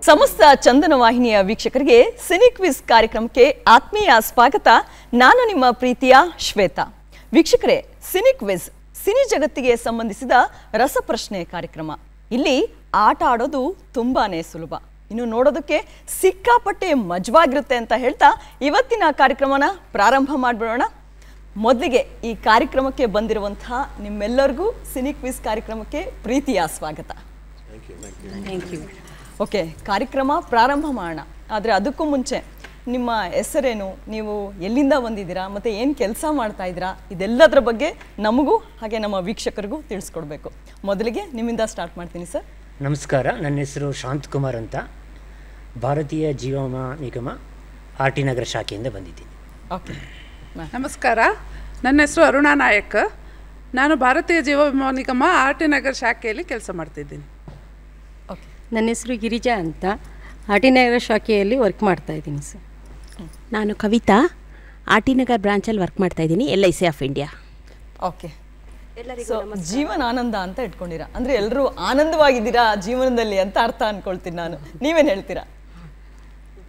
ಸಮಸ್ತ ಚಂದನ ವಾಹಿನಿಯ ವೀಕ್ಷಕರಿಗೆ ಸಿನಿ ಕ್ವಿಜ್ ಕಾರ್ಯಕ್ರಮಕ್ಕೆ ಆತ್ಮೀಯ ಸ್ವಾಗತ. ನಾನು ನಿಮ್ಮ ಪ್ರೀತಿಯ ಶ್ವೇತಾ. ವೀಕ್ಷಕರೇ, ಸಿನಿ ಕ್ವಿಜ್ ಸಿನಿ ಜಗತ್ತಿಗೆ ಸಂಬಂಧಿಸಿದ ರಸಪ್ರಶ್ನೆ ಕಾರ್ಯಕ್ರಮ. ಇಲ್ಲಿ ಆಟ ಆಡೋದು ತುಂಬಾನೇ ಸುಲಭ, ಇನ್ನು ನೋಡೋದಕ್ಕೆ ಸಿಕ್ಕಾಪಟ್ಟೆ ಮಜವಾಗಿರುತ್ತೆ ಅಂತ ಹೇಳ್ತಾ ಇವತ್ತಿನ ಕಾರ್ಯಕ್ರಮನ ಪ್ರಾರಂಭ ಮಾಡಿಬಿಡೋಣ. ಮೊದಲಿಗೆ ಈ ಕಾರ್ಯಕ್ರಮಕ್ಕೆ ಬಂದಿರುವಂತಹ ನಿಮ್ಮೆಲ್ಲರಿಗೂ ಸಿನಿ ಕ್ವಿಜ್ ಕಾರ್ಯಕ್ರಮಕ್ಕೆ ಪ್ರೀತಿಯ ಸ್ವಾಗತ. Thank you. ಓಕೆ, ಕಾರ್ಯಕ್ರಮ ಪ್ರಾರಂಭ ಮಾಡೋಣ. ಆದರೆ ಅದಕ್ಕೂ ಮುಂಚೆ ನಿಮ್ಮ ಹೆಸರೇನು, ನೀವು ಎಲ್ಲಿಂದ ಬಂದಿದ್ದೀರಾ, ಮತ್ತು ಏನು ಕೆಲಸ ಮಾಡ್ತಾ ಇದ್ದೀರಾ, ಇದೆಲ್ಲದರ ಬಗ್ಗೆ ನಮಗೂ ಹಾಗೆ ನಮ್ಮ ವೀಕ್ಷಕರಿಗೂ ತಿಳಿಸ್ಕೊಡ್ಬೇಕು. ಮೊದಲಿಗೆ ನಿಮ್ಮಿಂದ ಸ್ಟಾರ್ಟ್ ಮಾಡ್ತೀನಿ ಸರ್. ನಮಸ್ಕಾರ, ನನ್ನ ಹೆಸರು ಶಾಂತಕುಮಾರ್ ಅಂತ, ಭಾರತೀಯ ಜೀವ ವಿಮಾ ನಿಗಮ ಆರ್ ಟಿ ನಗರ ಶಾಖೆಯಿಂದ ಬಂದಿದ್ದೀನಿ. ಓಕೆ. ನಮಸ್ಕಾರ, ನನ್ನ ಹೆಸರು ಅರುಣಾ ನಾಯಕ್. ನಾನು ಭಾರತೀಯ ಜೀವ ವಿಮಾ ನಿಗಮ ಆರ್ ಟಿ ನಗರ ಶಾಖೆಯಲ್ಲಿ ಕೆಲಸ ಮಾಡ್ತಿದ್ದೀನಿ. ಓಕೆ. ನನ್ನ ಹೆಸರು ಗಿರಿಜಾ ಅಂತ, ಆರ್ ಟಿ ನಗರ ಶಾಖೆಯಲ್ಲಿ ವರ್ಕ್ ಮಾಡ್ತಾ ಇದ್ದೀನಿ ಸರ್. ನಾನು ಕವಿತಾ, ಆರ್ ಟಿ ನಗರ್ ಬ್ರಾಂಚಲ್ಲಿ ವರ್ಕ್ ಮಾಡ್ತಾ ಇದ್ದೀನಿ, LIC of India. Okay. So Jeevan Anand ಅಂತ ಇಟ್ಕೊಂಡಿರಾ, ಅಂದರೆ ಎಲ್ಲರೂ ಆನಂದವಾಗಿದ್ದೀರಾ ಜೀವನದಲ್ಲಿ ಅಂತ ಅರ್ಥ ಅನ್ಕೊಳ್ತೀನಿ ನಾನು. ನೀವೇನು ಹೇಳ್ತೀರಾ?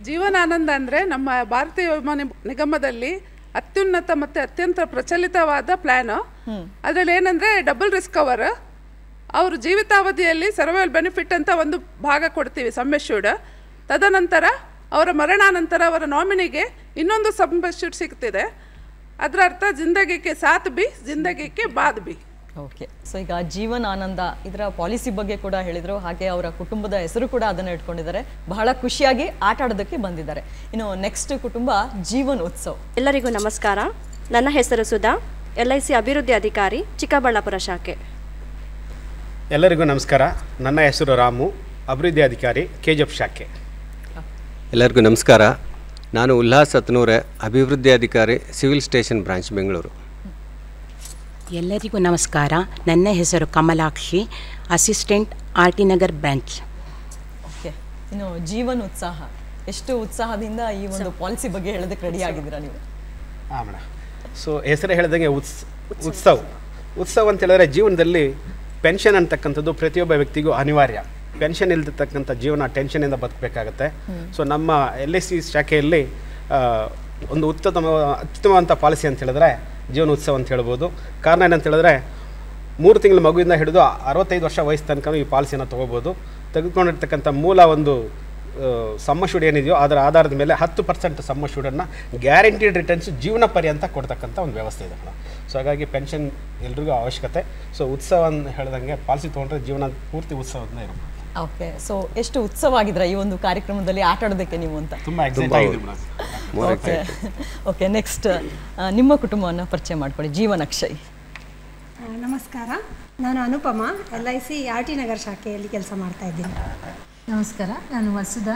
ಜೀವನಾನಂದ ಅಂದರೆ ನಮ್ಮ ಭಾರತೀಯ ವಿಮಾ ನಿಗಮದಲ್ಲಿ ಅತ್ಯುನ್ನತ ಮತ್ತು ಅತ್ಯಂತ ಪ್ರಚಲಿತವಾದ ಪ್ಲ್ಯಾನು. ಅದರಲ್ಲಿ ಏನಂದರೆ ಡಬಲ್ ರಿಸ್ಕ್ ಕವರ್, ಅವರು ಜೀವಿತಾವಧಿಯಲ್ಲಿ ಸರ್ವೈವಲ್ ಬೆನಿಫಿಟ್ ಅಂತ ಒಂದು ಭಾಗ ಕೊಡ್ತೀವಿ, ಸಮ್ ಅಶ್ಯೂರ್ಡ್. ತದನಂತರ ಅವರ ಮರಣಾನಂತರ ಅವರ ನಾಮಿನಿಗೆ ಇನ್ನೊಂದು ಸಮ್ ಅಶ್ಯೂರ್ಡ್ ಸಿಗ್ತಿದೆ. ಅದರ ಅರ್ಥ ಜಿಂದಗಿಗೆ ಸಾಥ್ ಬಿ, ಜಿಂದಗಿಗೆ ಬಾದ್ ಬಿ. ಓಕೆ. ಸೊ ಈಗ ಜೀವನ ಆನಂದ ಇದರ ಪಾಲಿಸಿ ಬಗ್ಗೆ ಕೂಡ ಹೇಳಿದರು, ಹಾಗೆ ಅವರ ಕುಟುಂಬದ ಹೆಸರು ಕೂಡ ಅದನ್ನು ಇಟ್ಕೊಂಡಿದ್ದಾರೆ. ಬಹಳ ಖುಷಿಯಾಗಿ ಆಟ ಆಡೋದಕ್ಕೆ ಬಂದಿದ್ದಾರೆ. ಇನ್ನು ನೆಕ್ಸ್ಟ್ ಕುಟುಂಬ ಜೀವನ್ ಉತ್ಸವ್. ಎಲ್ಲರಿಗೂ ನಮಸ್ಕಾರ, ನನ್ನ ಹೆಸರು ಸುಧಾ, LIC ಅಭಿವೃದ್ಧಿ ಅಧಿಕಾರಿ, ಚಿಕ್ಕಬಳ್ಳಾಪುರ ಶಾಖೆ. ಎಲ್ಲರಿಗೂ ನಮಸ್ಕಾರ, ನನ್ನ ಹೆಸರು ರಾಮು, ಅಭಿವೃದ್ಧಿ ಅಧಿಕಾರಿ, KGF ಶಾಖೆ. ಎಲ್ಲರಿಗೂ ನಮಸ್ಕಾರ, ನಾನು ಉಲ್ಲಾಸ್ ಹತ್ನೂರೆ, ಅಭಿವೃದ್ಧಿ ಅಧಿಕಾರಿ, ಸಿವಿಲ್ ಸ್ಟೇಷನ್ ಬ್ರಾಂಚ್, ಬೆಂಗಳೂರು. ಎಲ್ಲರಿಗೂ ನಮಸ್ಕಾರ, ನನ್ನ ಹೆಸರು Kamalakshi, assistant R T Nagar branch. Okay. ಇನ್ನು ಜೀವನ್ ಉತ್ಸಾಹ, ಎಷ್ಟು ಉತ್ಸಾಹದಿಂದ ಈ ಒಂದು ಪಾಲಿಸಿ ಬಗ್ಗೆ ಹೇಳೋದಕ್ಕೆ ರೆಡಿ ಆಗಿದ್ದೀರಾ ನೀವು? ಹಾಂ ಮೇಡಮ್. ಸೊ ಹೆಸರು ಹೇಳಿದಂಗೆ ಉತ್ಸವ ಅಂತ ಹೇಳಿದ್ರೆ ಜೀವನದಲ್ಲಿ ಪೆನ್ಷನ್ ಅಂತಕ್ಕಂಥದ್ದು ಪ್ರತಿಯೊಬ್ಬ ವ್ಯಕ್ತಿಗೂ ಅನಿವಾರ್ಯ. ಪೆನ್ಷನ್ ಇಲ್ದಿರ್ತಕ್ಕಂಥ ಜೀವನ ಟೆನ್ಷನಿಂದ ಬದುಕಬೇಕಾಗತ್ತೆ. ಸೊ ನಮ್ಮ LIC ಶಾಖೆಯಲ್ಲಿ ಒಂದು ಅತ್ಯುತ್ತಮವಂಥ ಪಾಲಿಸಿ ಅಂತ ಹೇಳಿದ್ರೆ ಜೀವನ ಉತ್ಸವ ಅಂತ ಹೇಳ್ಬೋದು. ಕಾರಣ ಏನಂತ ಹೇಳಿದ್ರೆ 3 ತಿಂಗಳ ಮಗುವಿಂದ ಹಿಡಿದು 65 ವರ್ಷ ವಯಸ್ಸು ತನಕ ಈ ಪಾಲಿಸಿಯನ್ನು ತೊಗೋಬೋದು. ತೆಗೆದುಕೊಂಡಿರ್ತಕ್ಕಂಥ ಮೂಲ ಒಂದು ಸಮ್ಮಶೂಡ್ ಏನಿದೆಯೋ ಅದರ ಆಧಾರದ ಮೇಲೆ 10% ಸಮ್ಮಶೂಡನ್ನು ಗ್ಯಾರಂಟಿಡ್ ರಿಟರ್ನ್ಸ್ ಜೀವನ ಪರ್ಯಂತ ಕೊಡ್ತಕ್ಕಂಥ ಒಂದು ವ್ಯವಸ್ಥೆ ಇದೆ ಮೇಡಮ್. ಸೊ ಹಾಗಾಗಿ ಪೆನ್ಷನ್ ಎಲ್ರಿಗೂ ಅವಶ್ಯಕತೆ. ಸೊ ಉತ್ಸವ ಅಂತ ಹೇಳ್ದಂಗೆ ಪಾಲಿಸಿ ತೊಗೊಂಡ್ರೆ ಜೀವನ ಪೂರ್ತಿ ಉತ್ಸವದಿಂದ ಇರುತ್ತೆ. ಓಕೆ. ಸೊ ಎಷ್ಟು ಉತ್ಸವ ಆಗಿದ್ರೆ ಈ ಒಂದು ಕಾರ್ಯಕ್ರಮದಲ್ಲಿ ಆಟ ಆಡೋದಕ್ಕೆ ನೀವು ಅಂತ? ತುಂಬ ಎಕ್ಸೈಟ್ ಆಗಿದೆ ಮೇಡಮ್. ಓಕೆ. ಓಕೆ, ನೆಕ್ಸ್ಟ್ ನಿಮ್ಮ ಕುಟುಂಬವನ್ನು ಪರಿಚಯ ಮಾಡಿಕೊಡಿ. ಜೀವನ್ ಅಕ್ಷಯ್. ನಮಸ್ಕಾರ, ನಾನು ಅನುಪಮ, LIC ಆರ್ ಟಿ ನಗರ್ ಶಾಖೆಯಲ್ಲಿ ಕೆಲಸ ಮಾಡ್ತಾ ಇದ್ದೀನಿ. ನಮಸ್ಕಾರ, ನಾನು ವಸುಧಾ,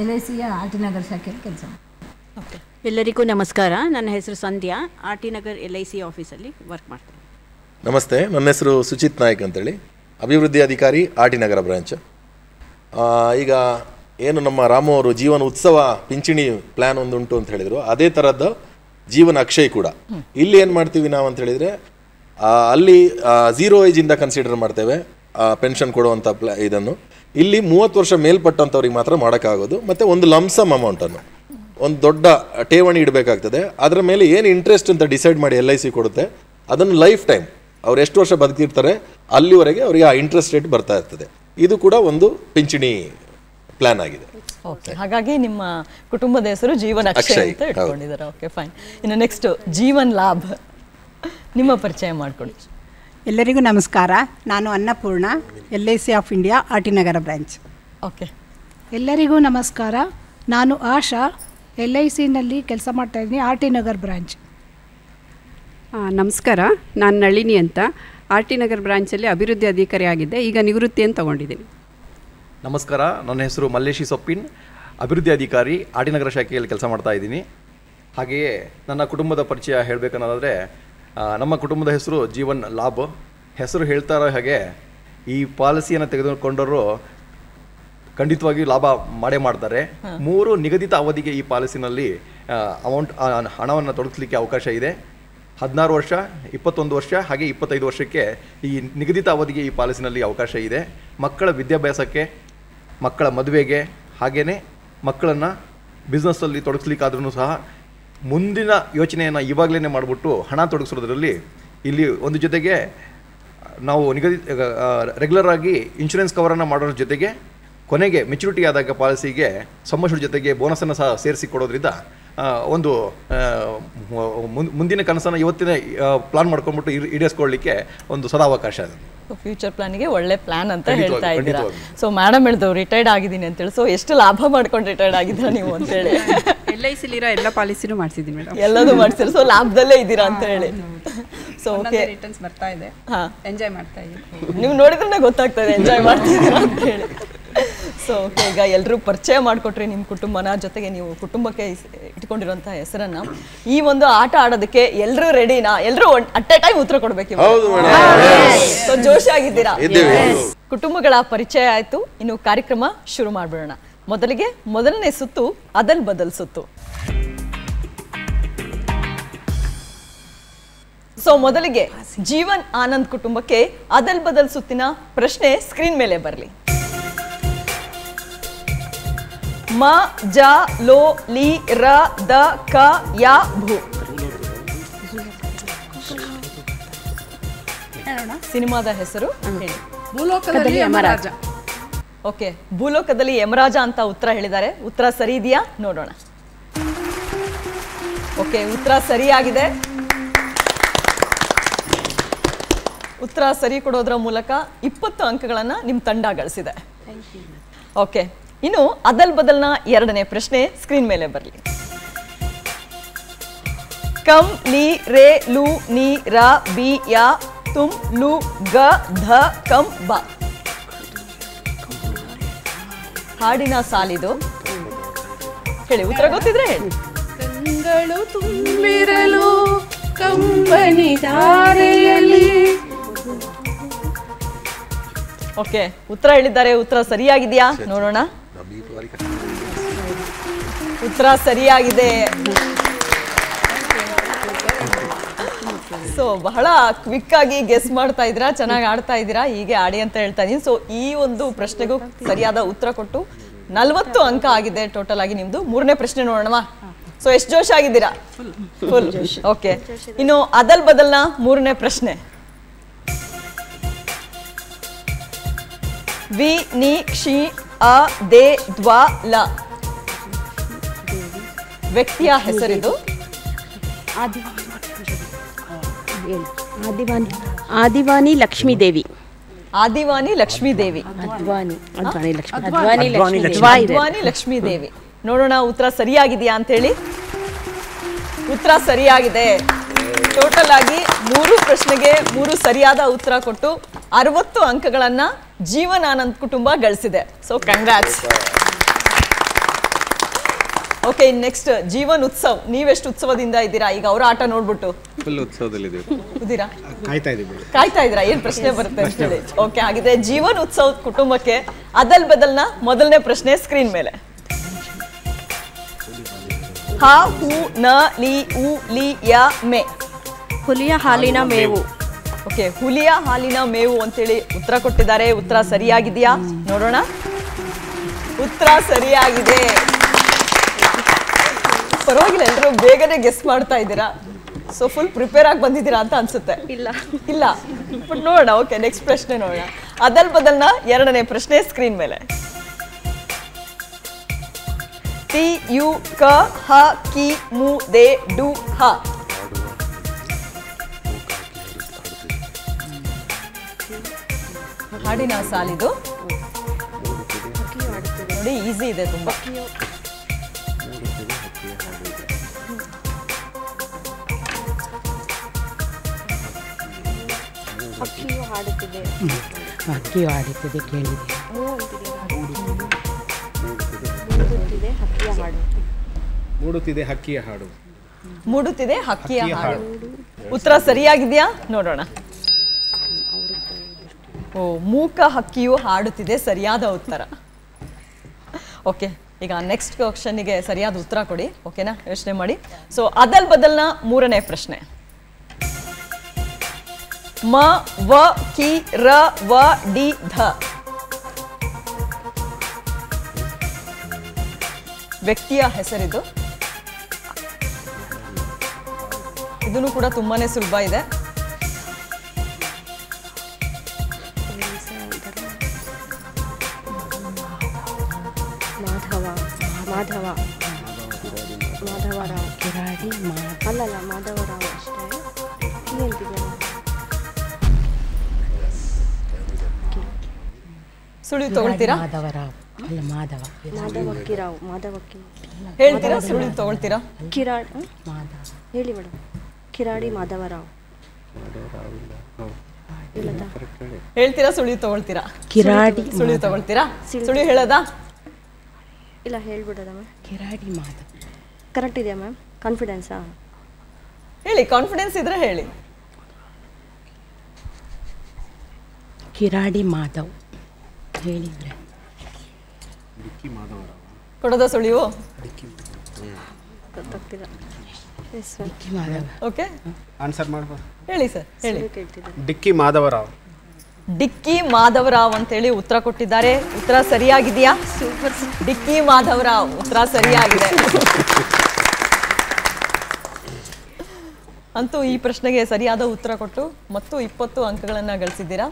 LICಯ ಆರ್ ಟಿ ನಗರ್ ಶಾಖೆಯಲ್ಲಿ ಕೆಲಸ ಮಾಡ್ತೀನಿ. ಓಕೆ. ಎಲ್ಲರಿಗೂ ನಮಸ್ಕಾರ, ನನ್ನ ಹೆಸರು ಸಂಧ್ಯಾ, ಆರ್ ಟಿ ನಗರ್ LIC ಆಫೀಸಲ್ಲಿ ವರ್ಕ್ ಮಾಡ್ತೀನಿ. ನಮಸ್ತೆ, ನನ್ನ ಹೆಸರು ಸುಚಿತ್ ನಾಯಕ್ ಅಂತೇಳಿ, ಅಭಿವೃದ್ಧಿ ಅಧಿಕಾರಿ, ಆರ್ ಟಿ ನಗರ ಬ್ರಾಂಚ್. ಈಗ ಏನು ನಮ್ಮ ರಾಮು ಅವರು ಜೀವನ ಉತ್ಸವ ಪಿಂಚಣಿ ಪ್ಲ್ಯಾನ್ ಒಂದು ಉಂಟು ಅಂತ ಹೇಳಿದರು, ಅದೇ ಥರದ್ದು ಜೀವನ ಅಕ್ಷಯ್ ಕೂಡ. ಇಲ್ಲಿ ಏನು ಮಾಡ್ತೀವಿ ನಾವು ಅಂತ ಹೇಳಿದರೆ, ಅಲ್ಲಿ 0 ಏಜಿಂದ ಕನ್ಸಿಡರ್ ಮಾಡ್ತೇವೆ ಪೆನ್ಷನ್ ಕೊಡುವಂಥ ಇದನ್ನು. ಇಲ್ಲಿ 30 ವರ್ಷ ಮೇಲ್ಪಟ್ಟಂಥವ್ರಿಗೆ ಮಾತ್ರ ಮಾಡೋಕ್ಕಾಗೋದು. ಮತ್ತು ಒಂದು ಲಂಸಮ್ ಅಮೌಂಟನ್ನು, ಒಂದು ದೊಡ್ಡ ಠೇವಣಿ ಇಡಬೇಕಾಗ್ತದೆ. ಅದರ ಮೇಲೆ ಏನು ಇಂಟ್ರೆಸ್ಟ್ ಅಂತ ಡಿಸೈಡ್ ಮಾಡಿ LIC ಕೊಡುತ್ತೆ. ಅದನ್ನು ಲೈಫ್ ಟೈಮ್ ಅವ್ರು ಎಷ್ಟು ವರ್ಷ ಬದುಕಿರ್ತಾರೆ ಅಲ್ಲಿವರೆಗೆ ಅವರಿಗೆ ಆ ಇಂಟ್ರೆಸ್ಟ್ ರೇಟ್ ಬರ್ತಾ ಇರ್ತದೆ. ಇದು ಕೂಡ ಒಂದು ಪಿಂಚಣಿ ಪ್ಲಾನ್ ಆಗಿದೆ. ಓಕೆ. ಹಾಗಾಗಿ ನಿಮ್ಮ ಕುಟುಂಬದ ಹೆಸರು ಜೀವನ್ ಅಕ್ಷಯ್ ಅಂತ ಇಟ್ಕೊಂಡಿದ್ದಾರೆ. Okay, fine. ಇನ್ನು ನೆಕ್ಸ್ಟ್ ಜೀವನ್ ಲಾಭ, ನಿಮ್ಮ ಪರಿಚಯ ಮಾಡಿಕೊಡಿ. ಎಲ್ಲರಿಗೂ ನಮಸ್ಕಾರ, ನಾನು Annapurna, LIC of India, R T Nagara branch. Okay. ಎಲ್ಲರಿಗೂ ನಮಸ್ಕಾರ, ನಾನು ಆಶಾ, LICನಲ್ಲಿ ಕೆಲಸ ಮಾಡ್ತಾ ಇದ್ದೀನಿ, ಆರ್ ಟಿ ನಗರ್ ಬ್ರಾಂಚ್. ನಮಸ್ಕಾರ, ನಾನು ನಳಿನಿ ಅಂತ, ಆರ್ ಟಿ ನಗರ್ ಬ್ರಾಂಚಲ್ಲಿ ಅಭಿವೃದ್ಧಿ ಅಧಿಕಾರಿ ಆಗಿದ್ದೆ, ಈಗ ನಿವೃತ್ತಿಯನ್ನು ತೊಗೊಂಡಿದ್ದೀನಿ. ನಮಸ್ಕಾರ, ನನ್ನ ಹೆಸರು ಮಲ್ಲೇಶಿ ಸೊಪ್ಪಿನ್, ಅಭಿವೃದ್ಧಿ ಅಧಿಕಾರಿ, ಆರ್ ಟಿ ನಗರ ಶಾಖೆಯಲ್ಲಿ ಕೆಲಸ ಮಾಡ್ತಾ ಇದ್ದೀನಿ. ಹಾಗೆಯೇ ನನ್ನ ಕುಟುಂಬದ ಪರಿಚಯ ಹೇಳಬೇಕನ್ನೋದಾದರೆ, ನಮ್ಮ ಕುಟುಂಬದ ಹೆಸರು ಜೀವನ್ ಲಾಭ್. ಹೆಸರು ಹೇಳ್ತಾ ಇರೋ ಹಾಗೆ ಈ ಪಾಲಿಸಿಯನ್ನು ತೆಗೆದುಕೊಂಡವರು ಖಂಡಿತವಾಗಿಯೂ ಲಾಭ ಮಾಡೇ ಮಾಡ್ತಾರೆ. 3 ನಿಗದಿತ ಅವಧಿಗೆ ಈ ಪಾಲಿಸಿನಲ್ಲಿ ಹಣವನ್ನು ತೊಡಗಿಸಲಿಕ್ಕೆ ಅವಕಾಶ ಇದೆ. 16 ವರ್ಷ, 21 ವರ್ಷ ಹಾಗೆ 25 ವರ್ಷಕ್ಕೆ ಈ ನಿಗದಿತ ಅವಧಿಗೆ ಈ ಪಾಲಿಸಿನಲ್ಲಿ ಅವಕಾಶ ಇದೆ. ಮಕ್ಕಳ ವಿದ್ಯಾಭ್ಯಾಸಕ್ಕೆ ಮಕ್ಕಳ ಮದುವೆಗೆ ಹಾಗೆಯೇ ಮಕ್ಕಳನ್ನು ಬಿಸ್ನೆಸ್ಸಲ್ಲಿ ತೊಡಗಿಸ್ಲಿಕ್ಕಾದ್ರೂ ಸಹ ಮುಂದಿನ ಯೋಚನೆಯನ್ನು ಇವಾಗಲೇ ಮಾಡಿಬಿಟ್ಟು ಹಣ ತೊಡಗಿಸೋದ್ರಲ್ಲಿ ಇಲ್ಲಿ ಒಂದು ಜೊತೆಗೆ ನಾವು ರೆಗ್ಯುಲರ್ ಆಗಿ ಇನ್ಶೂರೆನ್ಸ್ ಕವರನ್ನು ಮಾಡೋದ್ರ ಜೊತೆಗೆ ಕೊನೆಗೆ ಮೆಚುರಿಟಿ ಆದಾಗ ಪಾಲಿಸಿಗೆ ಸಮ್ಮಶುಡ್ ಜೊತೆಗೆ ಬೋನಸನ್ನು ಸಹ ಸೇರಿಸಿ ಕೊಡೋದ್ರಿಂದ ಒಂದು ಮುಂದಿನ ಕನಸನ್ನು ಇವತ್ತಿನ ಪ್ಲಾನ್ ಮಾಡ್ಕೊಂಡ್ಬಿಟ್ಟು ಈಡೇರಿಸ್ಕೊಳ್ಳಿಕ್ಕೆ ಒಂದು ಸದಾವಕಾಶ ಇದೆ. ಫ್ಯೂಚರ್ ಪ್ಲಾನಿಗೆ ಒಳ್ಳೆ ಪ್ಲಾನ್ ಅಂತ ಹೇಳ್ತಾ ಇದ್ದೀರಾ. ಸೊ ಮೇಡಮ್ ಹೇಳಿದ್ರು ರಿಟೈರ್ಡ್ ಆಗಿದ್ದೀನಿ ಅಂತೇಳಿ. ಸೊ ಎಷ್ಟು ಲಾಭ ಮಾಡ್ಕೊಂಡು ರಿಟೈರ್ಡ್ ಆಗಿದ್ದೀರಾ ನೀವು ಅಂತೇಳಿ? LICಲಿರೋ ಎಲ್ಲ ಪಾಲಿಸಿನೂ ಮಾಡಿಸಿದ್ದೀನಿ ಮೇಡಮ್. ಎಲ್ಲದೂ ಮಾಡ್ತೀರಾ. ಸೊ ಲಾಭದಲ್ಲೇ ಇದ್ದೀರಾ ಅಂತ ಹೇಳಿ. ಸೊ ಓಕೆ, ರಿಟರ್ನ್ಸ್ ಬರ್ತಾ ಇದೆ, ಎಂಜಾಯ್ ಮಾಡ್ತಾ ಇದ್ದೀನಿ. ನೀವು ನೋಡಿದ್ರೆ ಗೊತ್ತಾಗ್ತಾ ಇದೆ ಎಂಜಾಯ್ ಮಾಡ್ತಿದ್ದೀರಾ ಅಂತ ಹೇಳಿ. ಸೊ ಓಕೆ, ಈಗ ಎಲ್ಲರೂ ಪರಿಚಯ ಮಾಡಿಕೊಟ್ರಿ ನಿಮ್ಮ ಕುಟುಂಬನ, ಜೊತೆಗೆ ನೀವು ಕುಟುಂಬಕ್ಕೆ ಇಟ್ಕೊಂಡಿರುವಂತಹ ಹೆಸರನ್ನ. ಈ ಒಂದು ಆಟ ಆಡೋದಕ್ಕೆ ಎಲ್ಲರೂ ರೆಡಿನಾ? ಎಲ್ಲರೂ ಅಟ್ ಎ ಟೈಮ್ ಉತ್ತರ ಕೊಡ್ಬೇಕು. ಸೊ ಜೋಶ್ ಆಗಿದ್ದೀರಾ? ಕುಟುಂಬಗಳ ಪರಿಚಯ ಆಯ್ತು. ಇನ್ನು ಕಾರ್ಯಕ್ರಮ ಶುರು ಮಾಡ್ಬಿಡೋಣ. ಮೊದಲಿಗೆ ಮೊದಲನೇ ಸುತ್ತು ಅದಲ್ ಬದಲ್ ಸುತ್ತು. ಸೊ ಮೊದಲಿಗೆ ಜೀವನ್ ಆನಂದ್ ಕುಟುಂಬಕ್ಕೆ ಅದಲ್ ಬದಲ್ ಸುತ್ತಿನ ಪ್ರಶ್ನೆ ಸ್ಕ್ರೀನ್ ಮೇಲೆ ಬರಲಿ. ಮ ಜ ಲೋ ಲಿ ರ ದ ಕ ಯ ಭೂ. ಸಿನಿಮಾದ ಹೆಸರು ಹೇಳಿ. ಭೂಲೋಕದಲ್ಲಿ ಯಮರಾಜ. ಓಕೆ, ಭೂಲೋಕದಲ್ಲಿ ಯಮರಾಜ ಅಂತ ಉತ್ತರ ಹೇಳಿದ್ದಾರೆ. ಉತ್ತರ ಸರಿ ಇದೆಯಾ ನೋಡೋಣ. ಓಕೆ, ಉತ್ತರ ಸರಿಯಾಗಿದೆ. ಉತ್ತರ ಸರಿ ಕೊಡೋದ್ರ ಮೂಲಕ 20 ಅಂಕಗಳನ್ನ ನಿಮ್ಮ ತಂಡ ಗಳಿಸಿದೆ. ಓಕೆ, ಇನ್ನು ಅದಲ್ ಬದಲ್ನ ಎರಡನೇ ಪ್ರಶ್ನೆ ಸ್ಕ್ರೀನ್ ಮೇಲೆ ಬರಲಿ. ಕಮ್ ಲಿ ರೇ ಲು ನೀ ರ ಬಿ ಯಾ ತುಮ್ ಲು ಗ ಧ ಕಂ ಬ. ಹಾಡಿನ ಸಾಲಿದು ಹೇಳಿ. ಉತ್ತರ ಗೊತ್ತಿದ್ರೆ ಹೇಳಿ. ಕಂಗಳು ತುಂಬಿರಲು ಕಂಬನಿ ಧಾರೆಯಲ್ಲಿ. ಓಕೆ, ಉತ್ತರ ಹೇಳಿದ್ದಾರೆ. ಉತ್ತರ ಸರಿಯಾಗಿದೆಯಾ ನೋಡೋಣ. ಉತ್ತರ ಸರಿಯಾಗಿದೆ. ಸೊ ಬಹಳ ಕ್ವಿಕ್ ಆಗಿ ಗೆಸ್ ಮಾಡ್ತಾ ಇದ್ದೀರಾ, ಚೆನ್ನಾಗಿ ಆಡ್ತಾ ಇದ್ದೀರಾ. ಹೀಗೆ ಆಡಿ ಅಂತ ಹೇಳ್ತಾ ಇದ್ದೀನಿ. ಸೊ ಈ ಒಂದು ಪ್ರಶ್ನೆಗೂ ಸರಿಯಾದ ಉತ್ತರ ಕೊಟ್ಟು 40 ಅಂಕ ಆಗಿದೆ ಟೋಟಲ್ ಆಗಿ ನಿಮ್ದು. ಮೂರನೇ ಪ್ರಶ್ನೆ ನೋಡೋಣವಾ? ಸೊ ಎಷ್ಟು ಜೋಶ್ ಆಗಿದ್ದೀರಾ? ಫುಲ್. ಓಕೆ, ಇನ್ನು ಅದಲ್ ಬದಲ್ನ ಮೂರನೇ ಪ್ರಶ್ನೆ. ವಿ ನಿ ಕ್ಷಿ ಅ ದೇ ದ್ವಾ ಲ. ವ್ಯಕ್ತಿಯ ಹೆಸರಿದು. ಆದಿವಾನಿ ಲಕ್ಷ್ಮೀ ದೇವಿ. ಆದಿವಾನಿ ಲಕ್ಷ್ಮೀ ದೇವಿ. ಅದ್ವಾನಿ ಲಕ್ಷ್ಮೀ ದೇವಿ. ನೋಡೋಣ ಉತ್ತರ ಸರಿಯಾಗಿದೆಯಾ ಅಂತ ಹೇಳಿ. ಉತ್ತರ ಸರಿಯಾಗಿದೆ. ಟೋಟಲ್ ಆಗಿ 3 ಪ್ರಶ್ನೆಗೆ 3 ಸರಿಯಾದ ಉತ್ತರ ಕೊಟ್ಟು 60 ಅಂಕಗಳನ್ನ ಜೀವನ್ ಆನಂದ್ ಕುಟುಂಬ ಗಳಿಸಿದೆ. So congrats. Okay, next Jeevan Utsav. ನೀವೆಷ್ಟು ಉತ್ಸವದಿಂದ ಇದ್ದೀರಾ ಈಗ? ಅವರ ಆಟ ನೋಡ್ಬಿಟ್ಟು ಫುಲ್ ಉತ್ಸವದಲ್ಲಿ ಕಾಯ್ತಾ ಇದ್ದೀರಾ ಏನ್ ಪ್ರಶ್ನೆ ಬರುತ್ತೆ ಅಂತ ಹೇಳಿ. ಓಕೆ, ಹಾಗಿದ್ರೆ ಜೀವನ್ ಉತ್ಸವ್ ಕುಟುಂಬಕ್ಕೆ ಅದಲ್ ಬದಲ್ನ ಮೊದಲನೇ ಪ್ರಶ್ನೆ ಸ್ಕ್ರೀನ್ ಮೇಲೆ. ಹ ಹು ನ ಲಿ ಉ ಲಿ ಯ ಮೆ. ಹುಲಿಯ ಹಾಲಿನ ಮೇವು. ಓಕೆ, ಹುಲಿಯ ಹಾಲಿನ ಮೇವು ಅಂತೇಳಿ ಉತ್ತರ ಕೊಟ್ಟಿದ್ದಾರೆ. ಉತ್ತರ ಸರಿಯಾಗಿದೆಯಾ ನೋಡೋಣ. ಉತ್ತರ ಸರಿಯಾಗಿದೆ. ಪರವಾಗಿಲ್ಲ, ಎಲ್ಲರೂ ಬೇಗನೆ ಗೆಸ್ ಮಾಡ್ತಾ ಇದ್ದೀರಾ. ಸೊ ಫುಲ್ ಪ್ರಿಪೇರ್ ಆಗಿ ಬಂದಿದ್ದೀರಾ ಅಂತ ಅನ್ಸುತ್ತೆ. ಇಲ್ಲ ಬಟ್ ನೋಡೋಣ. ಓಕೆ, ನೆಕ್ಸ್ಟ್ ಪ್ರಶ್ನೆ ನೋಡೋಣ. ಅದಲ್ ಬದಲ್ನ ಎರಡನೇ ಪ್ರಶ್ನೆ ಸ್ಕ್ರೀನ್ ಮೇಲೆ. ತಿ ಯು ಕ ಹ ಕಿ ಮು ದೆ ಡು ಹ. ಹಾಡಿನ ಸಾಲಿದು ನೋಡಿ, ಈಸಿ ಇದೆ ತುಂಬಾ. ಹಕ್ಕಿಯು ಹಾಡುತ್ತಿದೆ ಕೇಳಿದೆ. ಮೂಡುತ್ತಿದೆ ಹಕ್ಕಿಯ ಹಾಡು. ಮೂಡುತ್ತಿದೆ ಹಕ್ಕಿಯ ಹಾಡು. ಉತ್ತರ ಸರಿಯಾಗಿದೆಯಾ ನೋಡೋಣ. ಓ, ಮೂಕ ಹಕ್ಕಿಯು ಹಾಡುತ್ತಿದೆ ಸರಿಯಾದ ಉತ್ತರ. ಓಕೆ, ಈಗ ನೆಕ್ಸ್ಟ್ ಕ್ವಶನ್ಗೆ ಸರಿಯಾದ ಉತ್ತರ ಕೊಡಿ. ಓಕೆನಾ? ಯೋಚನೆ ಮಾಡಿ. ಸೊ ಅದಲ್ ಬದಲ್ನ ಮೂರನೇ ಪ್ರಶ್ನೆ. ಮ ವ ಕಿ ರ ವ ಡಿ ಧ. ವ್ಯಕ್ತಿಯ ಹೆಸರಿದು. ಇದನ್ನು ಕೂಡ ತುಂಬಾನೇ ಸುಲಭ ಇದೆ. ಮಾಧವರಾವ್ ಕಿರಾಡಿ ಅಲ್ಲಲ್ಲ ಮಾಧವರಾವ್ ಅಷ್ಟೇ. ಸುಳಿವು ತಗೊಳ್ತೀರಾ? ಹೇಳ್ತೀರಾ? ಸುಳಿವು ತಗೊಳ್ತೀರಾ? ಹೇಳಿ ಮೇಡಮ್. ಕಿರಾಡಿ ಮಾಧವರಾವ್ ಹೇಳ್ತೀರಾ? ಸುಳಿವು ತಗೊಳ್ತೀರಾ? ಕಿರಾಡಿ ಸುಳಿವು ತಗೊಳ್ತೀರಾ? ಸುಳಿವು ಹೇಳೋದಾ? ಇಲ್ಲ ಹೇಳ್ಬಿಡೋದ ಮ್ಯಾಮ್. ಕಿರಾಡಿ ಮಾಧವ್ ಕರೆಕ್ಟ್ ಇದೆಯಾ ಮ್ಯಾಮ್? ಕಾನ್ಫಿಡೆನ್ಸಾ? ಹೇಳಿ, ಕಾನ್ಫಿಡೆನ್ಸ್ ಇದ್ರೆ ಹೇಳಿ. ಕಿರಾಡಿ ಮಾಧವ್ ಹೇಳಿದ್ರೆ ಕೊಡೋದ ಸುಳಿವು? ಗೊತ್ತಾಗ್ತಿಲ್ಲ. ಓಕೆ, ಆನ್ಸರ್ ಮಾಡ್ಬೋದು. ಹೇಳಿ ಸರ್, ಹೇಳಿ. ಡಿಕ್ಕಿ ಮಾಧವರಾವ್. ಡಿಕ್ಕಿ ಮಾಧವರಾವ್ ಅಂತೇಳಿ ಉತ್ತರ ಕೊಟ್ಟಿದ್ದಾರೆ. ಉತ್ತರ ಸರಿಯಾಗಿದೆಯಾ? ಡಿಕ್ಕಿ ಮಾಧವರಾವ್ ಉತ್ತರ ಸರಿಯಾಗಿದೆ. ಅಂತೂ ಈ ಪ್ರಶ್ನೆಗೆ ಸರಿಯಾದ ಉತ್ತರ ಕೊಟ್ಟು ಮತ್ತು 20 ಅಂಕಗಳನ್ನು ಗಳಿಸಿದ್ದೀರಾ.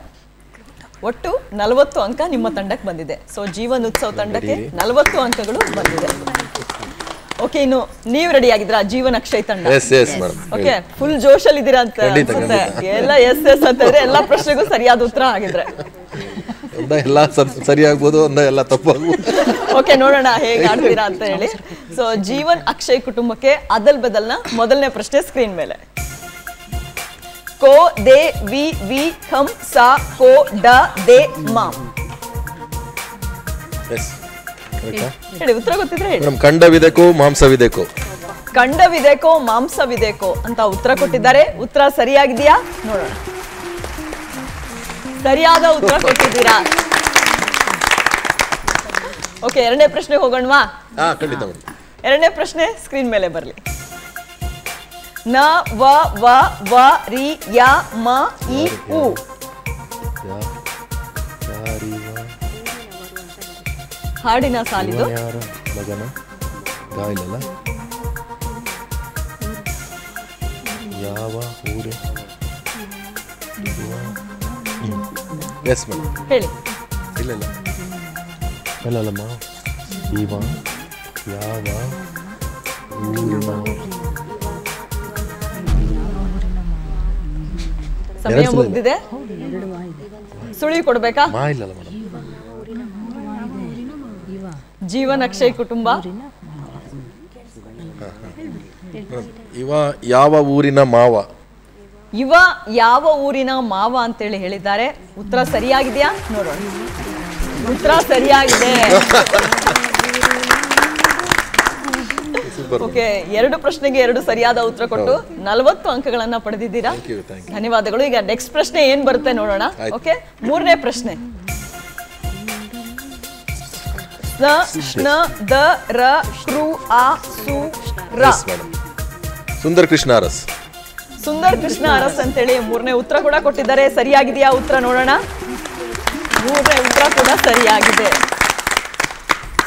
ಒಟ್ಟು 40 ಅಂಕ ನಿಮ್ಮ ತಂಡಕ್ಕೆ ಬಂದಿದೆ. ಸೊ ಜೀವನ್ ಉತ್ಸವ ತಂಡಕ್ಕೆ 40 ಅಂಕಗಳು ಬಂದಿದೆ. ಓಕೆ, ಇನ್ನು ನೀವು ರೆಡಿ ಆಗಿದ್ರಾ? ಜೀವನ್ ಅಕ್ಷಯ್ ತಂಡ ಓಕೆ, ಫುಲ್ ಜೋಶಲ್ಲಿ ಇದ್ದೀರಾ ಅಂತ ಅನ್ಸುತ್ತೆ. ಎಲ್ಲ ಎಸ್ ಅಂತ ಇದ್ರೆ ಎಲ್ಲ ಪ್ರಶ್ನೆಗೂ ಸರಿಯಾದ ಉತ್ತರ ಆಗಿದ್ರೆ ಎಲ್ಲ ಸರಿಯಾಗ್ಬೋದು, ಎಲ್ಲ ತಪ್ಪಾಗ್ಬೋದು. ಓಕೆ, ನೋಡೋಣ ಹೇಗೆ ಆಡ್ತೀರಾ ಅಂತ ಹೇಳಿ. ಸೊ ಜೀವನ್ ಅಕ್ಷಯ್ ಕುಟುಂಬಕ್ಕೆ ಅದಲ್ ಬದಲ್ನ ಮೊದಲನೇ ಪ್ರಶ್ನೆ ಸ್ಕ್ರೀನ್ ಮೇಲೆ. ಕೋ ದೇ ವಿ ವಿ ಖಂ ಸಾ ಕೋ ಡ ದೇ ಮಾ. ಹೇಳಿ, ಉತ್ತರ ಗೊತ್ತಿದ್ರೆ ಹೇಳಿ. ಖಂಡವಿದೆಕೋ ಮಾಂಸವಿದೆಕೋ? ಖಂಡವಿದೆಕೋ ಮಾಂಸವಿದೆಕೋ ಅಂತ ಉತ್ತರ ಕೊಟ್ಟಿದ್ದಾರೆ. ಉತ್ತರ ಸರಿಯಾಗಿದೆಯಾ ನೋಡೋಣ. ಸರಿಯಾದ ಉತ್ತರ ಕೊಟ್ಟಿದ್ದೀರಾ. ಓಕೆ, ಎರಡನೇ ಪ್ರಶ್ನೆಗೆ ಹೋಗೋಣವಾ? ಎರಡನೇ ಪ್ರಶ್ನೆ ಸ್ಕ್ರೀನ್ ಮೇಲೆ ಬರಲಿ. ನ ವ ವ ವ ರಿ ಯ ಮ ಇ ಉ. ಹಾಡಿನ ಸಾಲಿದು. ಹೇಳಿ. ಸಮಯ ಮುಗ್ದಿದೆ. ಸುಳಿವು ಕೊಡ್ಬೇಕಾ? ಜೀವನ್ ಅಕ್ಷಯ್ ಕುಟುಂಬ. ಇವ ಯಾವ ಊರಿನ ಮಾವ? ಇವ ಯಾವ ಊರಿನ ಮಾವ ಅಂತೇಳಿ ಹೇಳಿದ್ದಾರೆ. ಉತ್ತರ ಸರಿಯಾಗಿದೆಯಾ ನೋಡೋಣ. ಉತ್ತರ ಸರಿಯಾಗಿದೆ. ಓಕೆ, 2 ಪ್ರಶ್ನೆಗೆ 2 ಸರಿಯಾದ ಉತ್ತರ ಕೊಟ್ಟು 40 ಅಂಕಗಳನ್ನ ಪಡೆದಿದ್ದೀರಾ. ಧನ್ಯವಾದಗಳು. ಈಗ ನೆಕ್ಸ್ಟ್ ಪ್ರಶ್ನೆ ಏನ್ ಬರುತ್ತೆ ನೋಡೋಣ. ಓಕೆ, 3ನೇ ಪ್ರಶ್ನೆ. ನ ನ ದ ರ ಕೃ ಆ ಸು ರ. ಸುಂದರ್ ಕೃಷ್ಣ ಅರಸ್. ಸುಂದರ್ ಕೃಷ್ಣ ಅರಸ್ ಅಂತೇಳಿ 3ನೇ ಉತ್ತರ ಕೂಡ ಕೊಟ್ಟಿದ್ದಾರೆ. ಸರಿಯಾಗಿದೆಯಾ ಉತ್ತರ ನೋಡೋಣ. 3ನೇ ಉತ್ತರ ಕೂಡ ಸರಿಯಾಗಿದೆ.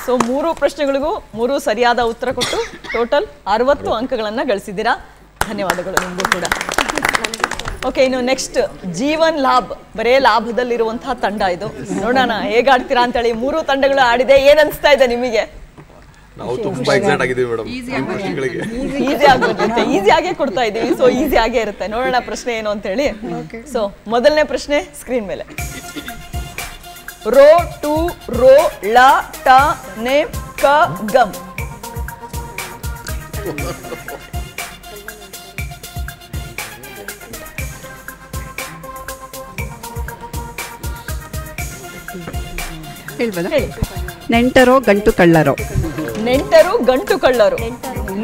ಸೊ 3 ಪ್ರಶ್ನೆಗಳಿಗೂ 3 ಸರಿಯಾದ ಉತ್ತರ ಕೊಟ್ಟು ಟೋಟಲ್ 60 ಅಂಕಗಳನ್ನ ಗಳಿಸಿದ್ದೀರಾ. ಧನ್ಯವಾದಗಳು ನಿಮಗೂ ಕೂಡ. ಓಕೆ, ಇನ್ನು ನೆಕ್ಸ್ಟ್ ಜೀವನ್ ಲಾಭ್. ಬರೇ ಲಾಭದಲ್ಲಿರುವಂತಹ ತಂಡ ಇದು. ನೋಡೋಣ ಹೇಗೆ ಆಡ್ತೀರಾ ಅಂತೇಳಿ. 3 ತಂಡಗಳು ಆಡಿದೆ. ಏನ್ ಅನ್ಸ್ತಾ ಇದೆ ನಿಮಗೆ? ನಾವು ತುಂಬಾ ಎಕ್ಸೈಟ್ ಆಗಿದ್ದೀವಿ ಮೇಡಮ್ ಈ ಪ್ರಶ್ನೆಗಳಿಗೆ. ಈಸಿ ಆಗುತ್ತೆ, ಈಸಿ ಆಗೇ ಕೊಡ್ತಾ ಇದ್ದೀವಿ. ಸೊ ಈಸಿ ಆಗೇ ಇರುತ್ತೆ. ನೋಡೋಣ ಪ್ರಶ್ನೆ ಏನು ಅಂತ ಹೇಳಿ. ಸೊ ಮೊದಲನೇ ಪ್ರಶ್ನೆ ಸ್ಕ್ರೀನ್ ಮೇಲೆ. ರೋ ಟು ರೋ ಳ ಟ ನೆ ಕ ಗಮ್. ಹೇಳ್ಬೋದಾ? ನೆಂಟರೋ ಗಂಟು ಕಳ್ಳರೋ? ನೆಂಟರು ಗಂಟು ಕಳ್ಳರು.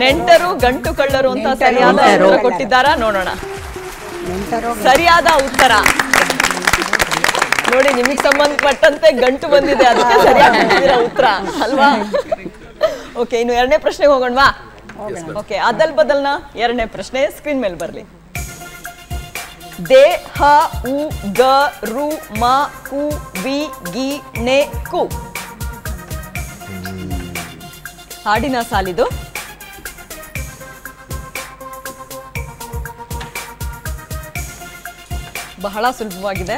ನೆಂಟರು ಗಂಟು ಕಳ್ಳರು ಅಂತ ಸರಿಯಾದ ಉತ್ತರ ಕೊಟ್ಟಿದ್ದಾರಾ ನೋಡೋಣ. ಸರಿಯಾದ ಉತ್ತರ ನೋಡಿ. ನಿಮಗೆ ಸಂಬಂಧಪಟ್ಟಂತೆ ಗಂಟು ಬಂದಿದೆ, ಅದಕ್ಕೆ ಸರಿಯಾಗಿ ಕೊಟ್ಟಿದ್ದೀರಾ ಉತ್ತರ ಅಲ್ವಾ? ಓಕೆ, ಇನ್ನು 2ನೇ ಪ್ರಶ್ನೆಗೆ ಹೋಗೋಣವಾ? ಓಕೆ, ಅದಲ್ ಬದಲ್ನ 2ನೇ ಪ್ರಶ್ನೆ ಸ್ಕ್ರೀನ್ ಮೇಲೆ ಬರಲಿ. ದೇ ಹ ಉ ಗ ರು ಮ ಕು ವಿ ಗಿ ನೆ ಕು. ಹಾಡಿನ ಸಾಲಿದು. ಬಹಳ ಸುಲಭವಾಗಿದೆ.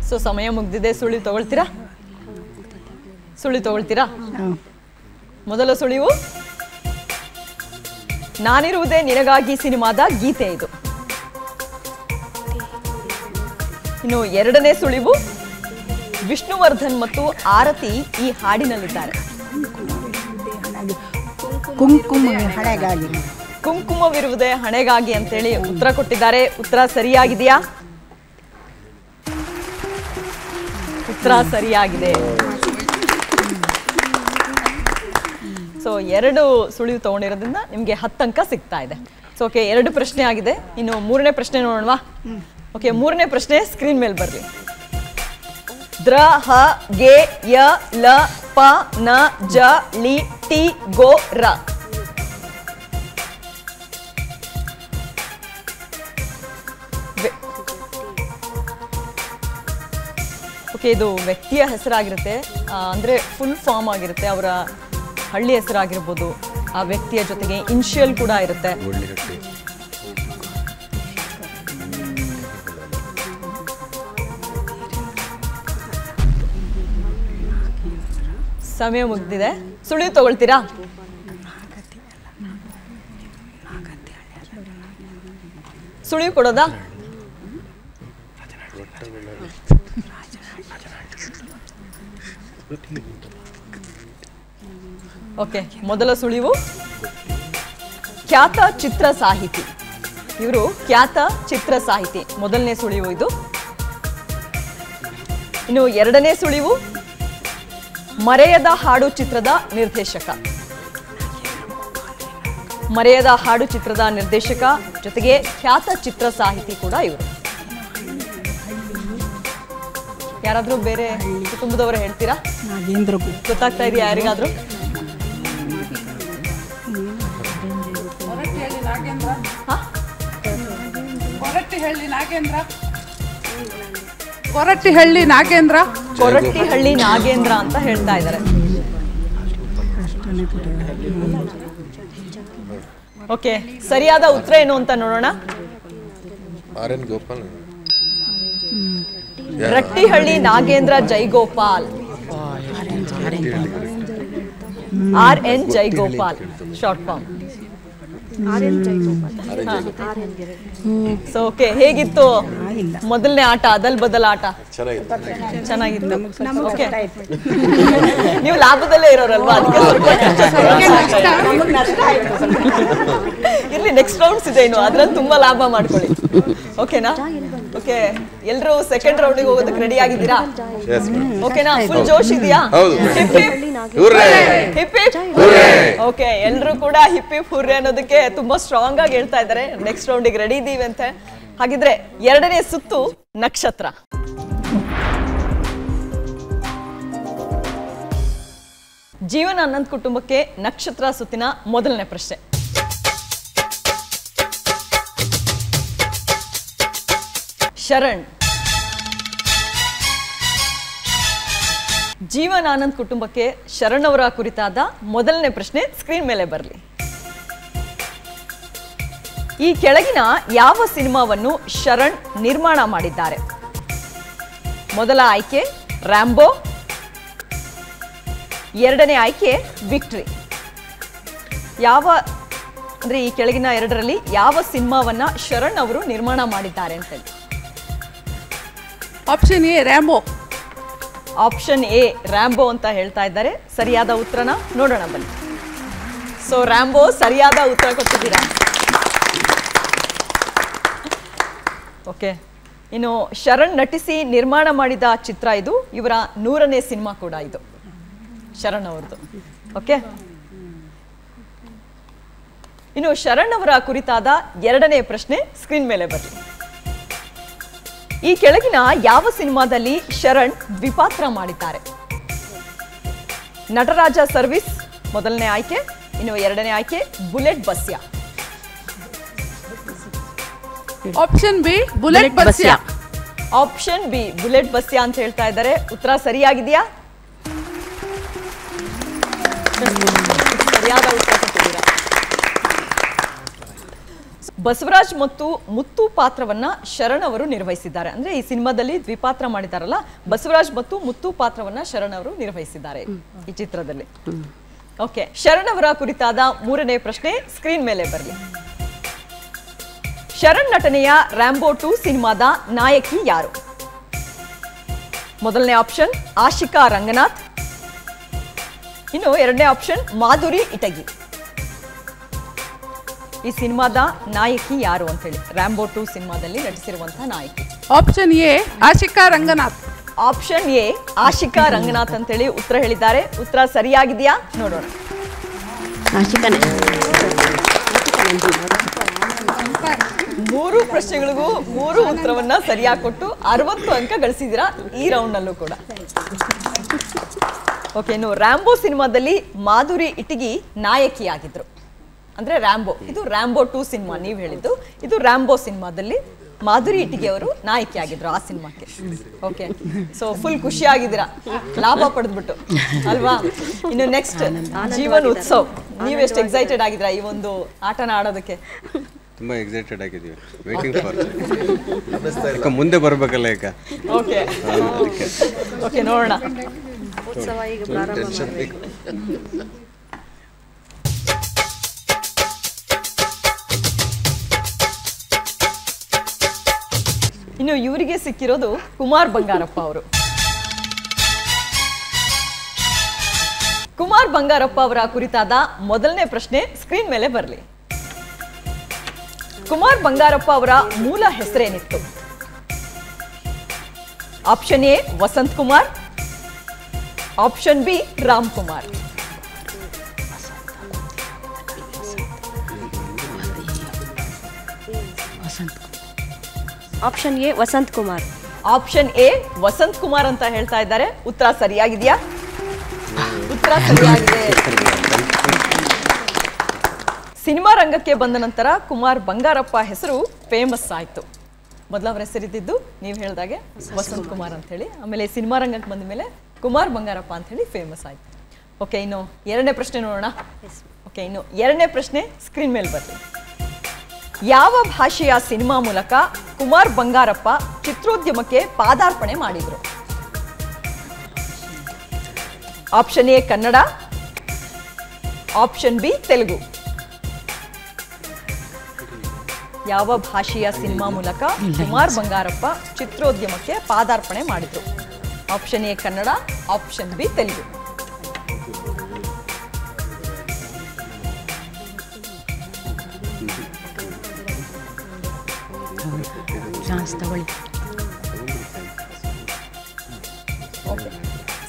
ಸೊ ಸಮಯ ಮುಗ್ದಿದೆ. ಸುಳಿವು ತಗೊಳ್ತೀರಾ? ಮೊದಲ ಸುಳಿವು ನಾನಿರುವುದೇ ನಿನಗಾಗಿ ಸಿನಿಮಾದ ಗೀತೆ ಇದು. ಇನ್ನು ಎರಡನೇ ಸುಳಿವು ವಿಷ್ಣುವರ್ಧನ್ ಮತ್ತು ಆರತಿ ಈ ಹಾಡಿನಲ್ಲಿದ್ದಾರೆ. ಕುಂಕುಮವಿರುವುದೇ ಹಣೆಗಾಗಿ ಅಂತೇಳಿ ಉತ್ತರ ಕೊಟ್ಟಿದ್ದಾರೆ. ಉತ್ತರ ಸರಿಯಾಗಿದೆಯಾ? ಉತ್ತರ ಸರಿಯಾಗಿದೆ. ಸೊ 2 ಸುಳಿವು ತಗೊಂಡಿರೋದ್ರಿಂದ ನಿಮಗೆ 10 ಅಂಕ ಸಿಗ್ತಾ ಇದೆ. ಸೊ ಓಕೆ, 2 ಪ್ರಶ್ನೆ ಆಗಿದೆ. ಇನ್ನು 3ನೇ ಪ್ರಶ್ನೆ ನೋಡೋಣವಾ? ಓಕೆ, 3ನೇ ಪ್ರಶ್ನೆ ಸ್ಕ್ರೀನ್ ಮೇಲೆ ಬರಲಿ. ದ್ರ ಹ ಗೆ ಯ ಲ ಪ ನ ಜ ಳಿ ಟಿ ಗೋ ರ. ಓಕೆ, ಇದು ವ್ಯಕ್ತಿಯ ಹೆಸರಾಗಿರುತ್ತೆ, ಅಂದರೆ ಫುಲ್ ಫಾರ್ಮ್ ಆಗಿರುತ್ತೆ. ಅವರ ಹಳ್ಳಿ ಹೆಸರಾಗಿರ್ಬೋದು, ಆ ವ್ಯಕ್ತಿಯ ಜೊತೆಗೆ ಇನಿಷಿಯಲ್ ಕೂಡ ಇರುತ್ತೆ. ಸಮಯ ಮುಗ್ದಿದೆ. ಸುಳಿವು ತಗೊಳ್ತೀರಾ? ಸುಳಿವು ಕೊಡೋದಾ? ಓಕೆ, ಮೊದಲ ಸುಳಿವು ಖ್ಯಾತ ಚಿತ್ರ ಸಾಹಿತಿ. ಇವರು ಖ್ಯಾತ ಚಿತ್ರ ಸಾಹಿತಿ. ಮೊದಲನೇ ಸುಳಿವು ಇದು. ಇನ್ನು ಎರಡನೇ ಸುಳಿವು ಮರೆಯದ ಹಾಡು ಚಿತ್ರದ ನಿರ್ದೇಶಕ. ಮರೆಯದ ಹಾಡು ಚಿತ್ರದ ನಿರ್ದೇಶಕ ಜೊತೆಗೆ ಖ್ಯಾತ ಚಿತ್ರ ಸಾಹಿತಿ ಕೂಡ ಇವರು. ಯಾರಾದ್ರೂ ಬೇರೆ ಕುಟುಂಬದವರು ಹೇಳ್ತೀರಾ? ಗೊತ್ತಾಗ್ತಾ ಇದೆಯಾ ಯಾರಿಗಾದ್ರೂ? ಕೊರಟ್ಟಿಹಳ್ಳಿ ನಾಗೇಂದ್ರ. ಕೊರಟ್ಟಿಹಳ್ಳಿ ನಾಗೇಂದ್ರ ಅಂತ ಹೇಳ್ತಾ ಇದ್ದಾರೆ. ಓಕೆ, ಸರಿಯಾದ ಉತ್ತರ ಏನು ಅಂತ ನೋಡೋಣ. Rattihalli Nagendra Jaigopal. RN Jaigopal short form. So okay, ಹೇಗಿತ್ತು ಮೊದಲನೇ ಆಟ? ಅದಲ್ ಬದಲ್ ಆಟ ಚೆನ್ನಾಗಿತ್ತು. ಓಕೆ, ನೀವು ಲಾಭದಲ್ಲೇ ಇರೋರಲ್ವಾ, ಅದಕ್ಕೆ ಇರ್ಲಿ, ನೆಕ್ಸ್ಟ್ ರೌಂಡ್ಸ್ ಇದೆ ಇನ್ನು, ಅದ್ರಲ್ಲಿ ತುಂಬಾ ಲಾಭ ಮಾಡ್ಕೊಳ್ಳಿ. ಓಕೆನಾ? ಓಕೆ, ಎಲ್ರು ಸೆಕೆಂಡ್ ರೌಂಡಿಗೆ ಹೋಗೋದಕ್ಕೆ ರೆಡಿ ಆಗಿದ್ದೀರಾ? ಓಕೆನಾ? ಫುಲ್ ಜೋಶ್ ಇದೆಯಾ? ಓಕೆ, ಎಲ್ರು ಕೂಡ ಹಿಪ್ ಹಿಪ್ ಹುರ್ರೆ ಅನ್ನೋದಕ್ಕೆ ತುಂಬಾ ಸ್ಟ್ರಾಂಗ್ ಆಗಿ ಹೇಳ್ತಾ ಇದ್ದಾರೆ. ನೆಕ್ಸ್ಟ್ ರೌಂಡಿಗೆ ರೆಡಿ ಇದೀವಿ ಅಂತ. ಹಾಗಿದ್ರೆ ಎರಡನೇ ಸುತ್ತು ನಕ್ಷತ್ರ. ಜೀವನ ಆನಂದ್ ಕುಟುಂಬಕ್ಕೆ ನಕ್ಷತ್ರ ಸುತ್ತಿನ ಮೊದಲನೇ ಪ್ರಶ್ನೆ. ಶರಣ್. ಜೀವನ್ ಆನಂದ್ ಕುಟುಂಬಕ್ಕೆ ಶರಣ್ ಅವರ ಕುರಿತಾದ ಮೊದಲನೇ ಪ್ರಶ್ನೆ ಸ್ಕ್ರೀನ್ ಮೇಲೆ ಬರಲಿ. ಈ ಕೆಳಗಿನ ಯಾವ ಸಿನಿಮಾವನ್ನು ಶರಣ್ ನಿರ್ಮಾಣ ಮಾಡಿದ್ದಾರೆ? ಮೊದಲ ಆಯ್ಕೆ ರ್ಯಾಂಬೋ, ಎರಡನೇ ಆಯ್ಕೆ ವಿಕ್ಟ್ರಿ. ಅಂದ್ರೆ ಈ ಕೆಳಗಿನ ಎರಡರಲ್ಲಿ ಯಾವ ಸಿನಿಮಾವನ್ನ ಶರಣ್ ಅವರು ನಿರ್ಮಾಣ ಮಾಡಿದ್ದಾರೆ ಅಂತ ಹೇಳಿ. Option A Rambo. Option A Rambo ಅಂತ ಹೇಳ್ತಾ ಇದ್ದಾರೆ. ಸರಿಯಾದ ಉತ್ತರನ ನೋಡೋಣ ಬನ್ನಿ. ಸೊ ರ್ಯಾಂಬೋ ಸರಿಯಾದ ಉತ್ತರ ಕೊಟ್ಟಿದ್ದೀರಾ. ಓಕೆ, ಇನ್ನು ಶರಣ್ ನಟಿಸಿ ನಿರ್ಮಾಣ ಮಾಡಿದ ಚಿತ್ರ ಇದು. ಇವರ 100ನೇ ಸಿನಿಮಾ ಕೂಡ ಇದು ಶರಣ್ ಅವರದು. ಓಕೆ, ಇನ್ನು ಶರಣ್ ಅವರ ಕುರಿತಾದ ಎರಡನೇ ಪ್ರಶ್ನೆ ಸ್ಕ್ರೀನ್ ಮೇಲೆ ಬರಲಿ. ಈ ಕೆಳಗಿನ ಯಾವ ಸಿನಿಮಾದಲ್ಲಿ ಶರಣ್ ದ್ವಿಪಾತ್ರ ಮಾಡಿದ್ದಾರೆ? ನಟರಾಜ ಸರ್ವಿಸ್, ಮೊದಲನೇ ಆಯ್ಕೆ. ಇನ್ನು ಎರಡನೇ ಆಯ್ಕೆ bullet Basya. Option B bullet Basya. Option B bullet Basya ಅಂತ ಹೇಳ್ತಾ ಇದ್ದಾರೆ. ಉತ್ತರ ಸರಿಯಾಗಿದೆಯಾ? ಸರಿಯಾದ ಉತ್ತರ ಕೊಟ್ಟಿದ್ದೀರಾ. ಬಸವರಾಜ್ ಮತ್ತು ಮುತ್ತು ಪಾತ್ರವನ್ನ ಶರಣ್ ಅವರು ನಿರ್ವಹಿಸಿದ್ದಾರೆ. ಅಂದ್ರೆ ಈ ಸಿನಿಮಾದಲ್ಲಿ ದ್ವಿಪಾತ್ರ ಮಾಡಿದಾರಲ್ಲ, ಬಸವರಾಜ್ ಮತ್ತು ಮುತ್ತು ಪಾತ್ರವನ್ನ ಶರಣ್ ಅವರು ನಿರ್ವಹಿಸಿದ್ದಾರೆ ಈ ಚಿತ್ರದಲ್ಲಿ. ಓಕೆ, ಶರಣ್ ಅವರ ಕುರಿತಾದ ಮೂರನೇ ಪ್ರಶ್ನೆ ಸ್ಕ್ರೀನ್ ಮೇಲೆ ಬರಲಿ. ಶರಣ್ ನಟನೆಯ ರ್ಯಾಂಬೋ 2 ಸಿನಿಮಾದ ನಾಯಕಿ ಯಾರು? ಮೊದಲನೇ ಆಪ್ಷನ್ ಆಶಿಕಾ ರಂಗನಾಥ್. ಇನ್ನು ಎರಡನೇ ಆಪ್ಷನ್ ಮಾಧುರಿ ಇಟಗಿ. ಈ ಸಿನಿಮಾದ ನಾಯಕಿ ಯಾರು ಅಂತ ಹೇಳಿ, ರ್ಯಾಂಬೋ 2 ಸಿನಿಮಾದಲ್ಲಿ ನಟಿಸಿರುವಂತಹ ನಾಯಕಿ. Option A Ashika Ranganath. Option A Ashika Ranganath ಅಂತೇಳಿ ಉತ್ತರ ಹೇಳಿದ್ದಾರೆ. ಉತ್ತರ ಸರಿಯಾಗಿದೆಯಾ ನೋಡೋಣ. ಮೂರು ಪ್ರಶ್ನೆಗಳಿಗೂ 3 ಉತ್ತರವನ್ನ ಸರಿಯಾಗಿ ಕೊಟ್ಟು 60 ಅಂಕ ಗಳಿಸಿದ್ದೀರಾ ಈ ರೌಂಡ್ ನಲ್ಲೂ ಕೂಡ. ಓಕೆ, ಇನ್ನು ರ್ಯಾಂಬೋ ಸಿನಿಮಾದಲ್ಲಿ ಮಾಧುರಿ ಇಟಗಿ ನಾಯಕಿಯಾಗಿದ್ರು. ಅಂದ್ರೆ ರ್ಯಾಂಬೋ, ಇದು ರ್ಯಾಂಬೋ 2 ಸಿನಿಮಾ ನೀವು ಹೇಳಿದ್ದು. ಇದು ರ್ಯಾಂಬೋ ಸಿನಿಮಾದಲ್ಲಿ ಮಾಧುರಿ ಇಟಗಿ ಅವರು ನಾಯಕಿಯಾಗಿದ್ರು ಆ ಸಿನಿಮಾಕ್ಕೆ. ಓಕೆ, ಸೊ ಫುಲ್ ಖುಷಿ ಆಗಿದ್ದೀರಾ ಲಾಭ ಪಡೆದ್ಬಿಟ್ಟು ಅಲ್ವಾ? ಇನ್ನು ನೆಕ್ಸ್ಟ್ ಜೀವನ್ ಉತ್ಸವ್. ನೀವೆಷ್ಟು ಎಕ್ಸೈಟೆಡ್ ಆಗಿದ್ದೀರಾ ಈ ಒಂದು ಆಟನ ಆಡೋದಕ್ಕೆ? ತುಂಬ ಎಕ್ಸೈಟೆಡ್ ಆಗಿದ್ದೀವಿ. ವೇಟಿಂಗ್ ಫಾರ್ ಮುಂದೆ ಬರಬೇಕಲ್ಲ ಈಗ. ಓಕೆ ಓಕೆ, ನೋಡೋಣ. ಉತ್ಸವ ಈಗ ಪ್ರಾರಂಭ. ಇನ್ನು ಇವರಿಗೆ ಸಿಕ್ಕಿರೋದು ಕುಮಾರ್ ಬಂಗಾರಪ್ಪ ಅವರು. ಕುಮಾರ್ ಬಂಗಾರಪ್ಪ ಅವರ ಕುರಿತಾದ ಮೊದಲನೇ ಪ್ರಶ್ನೆ ಸ್ಕ್ರೀನ್ ಮೇಲೆ ಬರಲಿ. ಕುಮಾರ್ ಬಂಗಾರಪ್ಪ ಅವರ ಮೂಲ ಹೆಸರೇನಿತ್ತು? Option A Vasanth Kumar. Option B Ram Kumar. Option A Vasanth Kumar. Option A Vasanth Kumar ಅಂತ ಹೇಳ್ತಾ ಇದ್ದಾರೆ. ಉತ್ತರ ಸರಿಯಾಗಿದೆಯಾ? ಉತ್ತರ ಸರಿಯಾಗಿದೆ. ಸಿನಿಮಾ ರಂಗಕ್ಕೆ ಬಂದ ನಂತರ ಕುಮಾರ್ ಬಂಗಾರಪ್ಪ ಹೆಸರು ಫೇಮಸ್ ಆಯ್ತು. ಮೊದಲ ಅವರ ಹೆಸರಿದ್ದು ನೀವು ಹೇಳಿದಾಗೆ ವಸಂತ್ ಕುಮಾರ್ ಅಂತ ಹೇಳಿ, ಆಮೇಲೆ ಸಿನಿಮಾ ರಂಗಕ್ಕೆ ಬಂದ ಮೇಲೆ ಕುಮಾರ್ ಬಂಗಾರಪ್ಪ ಅಂತ ಹೇಳಿ ಫೇಮಸ್ ಆಯ್ತು. ಓಕೆ, ಇನ್ನು ಎರಡನೇ ಪ್ರಶ್ನೆ ನೋಡೋಣ. ಓಕೆ, ಇನ್ನು ಎರಡನೇ ಪ್ರಶ್ನೆ ಸ್ಕ್ರೀನ್ ಮೇಲೆ ಬರಲಿ. ಯಾವ ಭಾಷೆಯ ಸಿನಿಮಾ ಮೂಲಕ ಕುಮಾರ್ ಬಂಗಾರಪ್ಪ ಚಿತ್ರೋದ್ಯಮಕ್ಕೆ ಪಾದಾರ್ಪಣೆ ಮಾಡಿದ್ರು? Option A Kannada. Option B Telugu. ಯಾವ ಭಾಷೆಯ ಸಿನಿಮಾ ಮೂಲಕ ಕುಮಾರ್ ಬಂಗಾರಪ್ಪ ಚಿತ್ರೋದ್ಯಮಕ್ಕೆ ಪಾದಾರ್ಪಣೆ ಮಾಡಿದ್ರು? Option A Kannada, option B Telugu.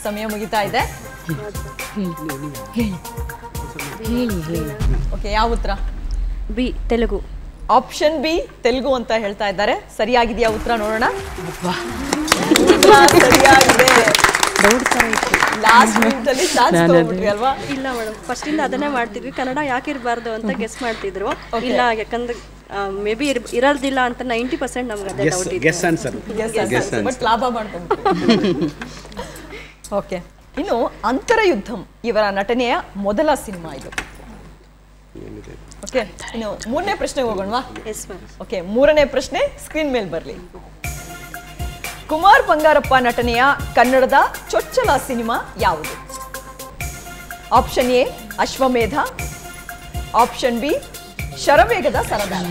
ಸಮಯ ಮುಗಿತಾ ಇದೆ. ಓಕೆ, ಯಾವ ಉತ್ತರ? B Telugu. Option B Telugu ಅಂತ ಹೇಳ್ತಾ ಇದ್ದಾರೆ. ಸರಿಯಾಗಿದೆಯಾ ಉತ್ತರ ನೋಡೋಣ. ಸರಿಯಾಗಿದೆ. ಲಾಸ್ಟ್ ಮಿನಿಟ್ ಅಲ್ಲಿ ಚಾನ್ಸ್ ತಗೊಂಡ್ಬಿಟ್ರಿ ಅಲ್ವಾ? ಇಲ್ಲ ಮೇಡಮ್, ಫಸ್ಟ್ ಇಂದ ಅದನ್ನೇ ಮಾಡ್ತಿದ್ವಿ. ಕನ್ನಡ ಯಾಕೆ ಇರಬಾರ್ದು ಅಂತ ಗೆಸ್ ಮಾಡ್ತಿದ್ರು. ಇಲ್ಲ, ಯಾಕಂದ್ರೆ ಮೇ ಬಿ ಇರೋದಿಲ್ಲ ಅಂತ 90% ನಮ್ಗೆ ಅದೇ ಡೌಟ್ ಇದೆ. Guess answer. ಬಟ್ ಲಾಭ ಮಾಡ್ಕೊಂಡು. ಓಕೆ, ಇನ್ನು ಅಂತರಯುದ್ಧಂ ಇವರ ನಟನೆಯ ಮೊದಲ ಸಿನಿಮಾ ಇದು. ಓಕೆ, ಇನ್ನು ಮೂರನೇ ಪ್ರಶ್ನೆಗೆ ಹೋಗೋಣವಾ? ಓಕೆ, ಮೂರನೇ ಪ್ರಶ್ನೆ ಸ್ಕ್ರೀನ್ ಮೇಲೆ ಬರಲಿ. ಕುಮಾರ್ ಬಂಗಾರಪ್ಪ ನಟನೆಯ ಕನ್ನಡದ ಚೊಚ್ಚಲ ಸಿನಿಮಾ ಯಾವುದು? Option A Ashwamedha. Option B Sharavegada Saradara.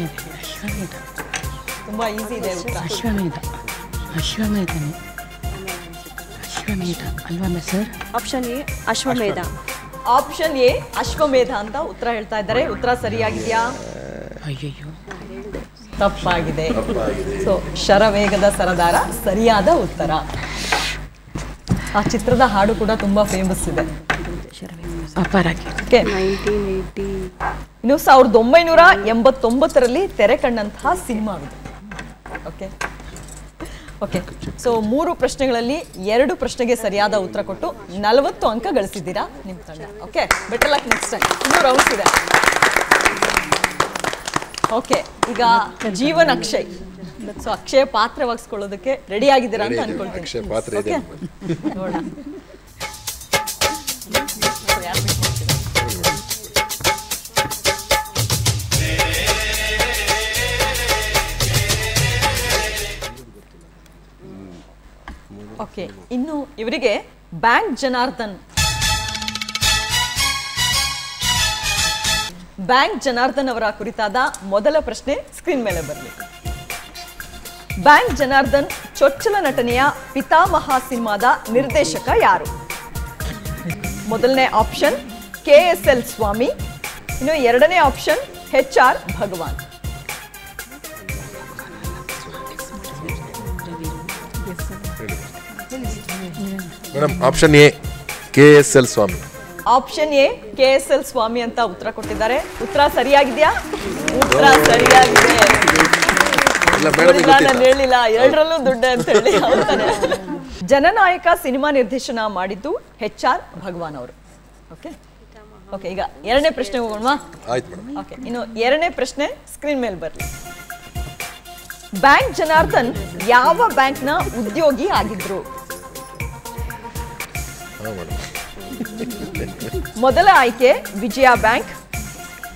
ತುಂಬಾ ಈಸಿ ಇದೆ ಉತ್ತರ. ಅಶ್ವಮೇಧ ಅಲ್ವಾ ಸರ್? Option A Ashwamedha. Option A Ashwamedha ಅಂತ ಉತ್ತರ ಹೇಳ್ತಾ ಇದ್ದಾರೆ. ಉತ್ತರ ಸರಿಯಾಗಿದೆಯಾ? ಅಯ್ಯಯ್ಯೋ, ತಪ್ಪಾಗಿದೆ. ಸೊ ಶರವೇಗದ ಸರದಾರ ಸರಿಯಾದ ಉತ್ತರ. ಆ ಚಿತ್ರದ ಹಾಡು ಕೂಡ ತುಂಬಾ ಫೇಮಸ್ ಇದೆ. ಇನ್ನು 1989ರಲ್ಲಿ ತೆರೆ ಕಂಡಂತಹ ಸಿನಿಮಾ ಇದು. ಓಕೆ, ಓಕೆ, ಸೊ 3 ಪ್ರಶ್ನೆಗಳಲ್ಲಿ 2 ಪ್ರಶ್ನೆಗೆ ಸರಿಯಾದ ಉತ್ತರ ಕೊಟ್ಟು 40 ಅಂಕ ಗಳಿಸಿದ್ದೀರಾ ನಿಮ್ಮ ತಂಡ. Okay, better luck next time. ಇನ್ನೂ ರೌಂಡ್ಸ್ ಇದೆ. ಓಕೆ, ಈಗ ಜೀವನ್ ಅಕ್ಷಯ್, ಸೊ ಅಕ್ಷಯ ಪಾತ್ರ ವಹಿಸ್ಕೊಳ್ಳೋದಕ್ಕೆ ರೆಡಿ ಆಗಿದ್ದೀರಾ ಅಂತ ಅನ್ಕೊಳ್ತೀನಿ. ಓಕೆ, ನೋಡೋಣ. ಓಕೆ, ಇನ್ನು ಇವರಿಗೆ ಬ್ಯಾಂಕ್ ಜನಾರ್ದನ್ ಅವರ ಕುರಿತಾದ ಮೊದಲ ಪ್ರಶ್ನೆ ಸ್ಕ್ರೀನ್ ಮೇಲೆ ಬರಲಿ. ಬ್ಯಾಂಕ್ ಜನಾರ್ದನ್ ಚೊಚ್ಚಲ ನಟನೆಯ ಪಿತಾಮಹ ಸಿನಿಮಾದ ನಿರ್ದೇಶಕ ಯಾರು? ಮೊದಲನೇ ಆಪ್ಷನ್ KSL ಸ್ವಾಮಿ, ಇನ್ನು ಎರಡನೇ option HR Bhagwan. Madam option A KSL Swami. Option A KSL Swami ಅಂತ ಉತ್ತರ ಕೊಟ್ಟಿದ್ದಾರೆ. ಉತ್ತರ ಸರಿಯಾಗಿದೆಯಾ? ಉತ್ತರ ಸರಿಯಾಗಿದೆ. ನಾನು ಹೇಳಿಲ್ಲ ಎರಡರಲ್ಲೂ ದುಡ್ಡು ಅಂತ ಹೇಳಿ. ಜನನಾಯಕ ಸಿನಿಮಾ ನಿರ್ದೇಶನ ಮಾಡಿದ್ದು HR ಭಗವಾನ್ ಅವರು. ಓಕೆ ಓಕೆ, ಈಗ ಎರಡನೇ ಪ್ರಶ್ನೆ ಹೋಗೋಣ. ಓಕೆ, ಇನ್ನು ಎರಡನೇ ಪ್ರಶ್ನೆ ಸ್ಕ್ರೀನ್ ಮೇಲೆ ಬರಲಿ. ಬ್ಯಾಂಕ್ ಜನಾರ್ದನ್ ಯಾವ ಬ್ಯಾಂಕ್ನ ಉದ್ಯೋಗಿ ಆಗಿದ್ರು? ಮೊದಲ ಆಯ್ಕೆ ವಿಜಯ ಬ್ಯಾಂಕ್,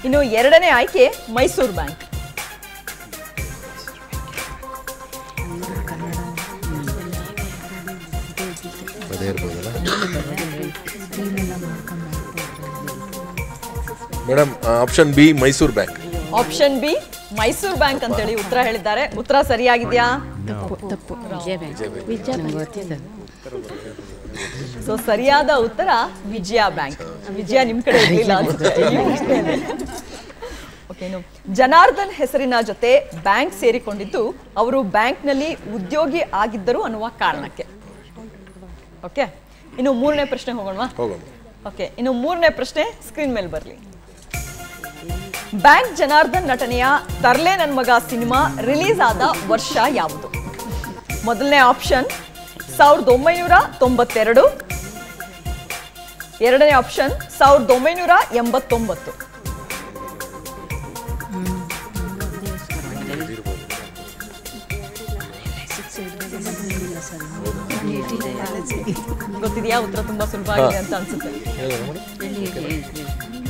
ಇನ್ನು ಎರಡನೇ ಆಯ್ಕೆ Mysuru bank. Madam option B Mysuru bank. Option B Mysuru bank ಅಂತ ಹೇಳಿ ಉತ್ತರ ಹೇಳಿದ್ದಾರೆ. ಉತ್ತರ ಸರಿಯಾಗಿದೆಯಾ? ಸೊ ಸರಿಯಾದ ಉತ್ತರ ವಿಜಯ ಬ್ಯಾಂಕ್. ವಿಜಯ ನಿಮ್ ಕಡೆ ಇರಲಿಲ್ಲ ಅನ್ಸುತ್ತೆ. ಓಕೆ, ಜನಾರ್ದನ್ ಹೆಸರಿನ ಜೊತೆ ಬ್ಯಾಂಕ್ ಸೇರಿಕೊಂಡಿದ್ದು ಅವರು ಬ್ಯಾಂಕ್ನಲ್ಲಿ ಉದ್ಯೋಗಿ ಆಗಿದ್ದರು ಅನ್ನುವ ಕಾರಣಕ್ಕೆ. ಓಕೆ, ಇನ್ನು ಮೂರನೇ ಪ್ರಶ್ನೆ ಹೋಗೋಣ. ಓಕೆ, ಇನ್ನು ಮೂರನೇ ಪ್ರಶ್ನೆ ಸ್ಕ್ರೀನ್ ಮೇಲೆ ಬರಲಿ. ಬ್ಯಾಂಕ್ ಜನಾರ್ದನ್ ನಟನೆಯ ತರ್ಲೆ ನನ್ ಮಗ ಸಿನಿಮಾ ರಿಲೀಸ್ ಆದ ವರ್ಷ ಯಾವುದು? ಮೊದಲನೇ ಆಪ್ಷನ್ 1992, ಎರಡನೇ ಆಪ್ಷನ್ 1989. ಗೊತ್ತಿದೆಯಾ? ಉತ್ತರ ತುಂಬಾ ಸುಲಭ ಆಗಿದೆ ಅಂತ ಅನ್ಸುತ್ತೆ.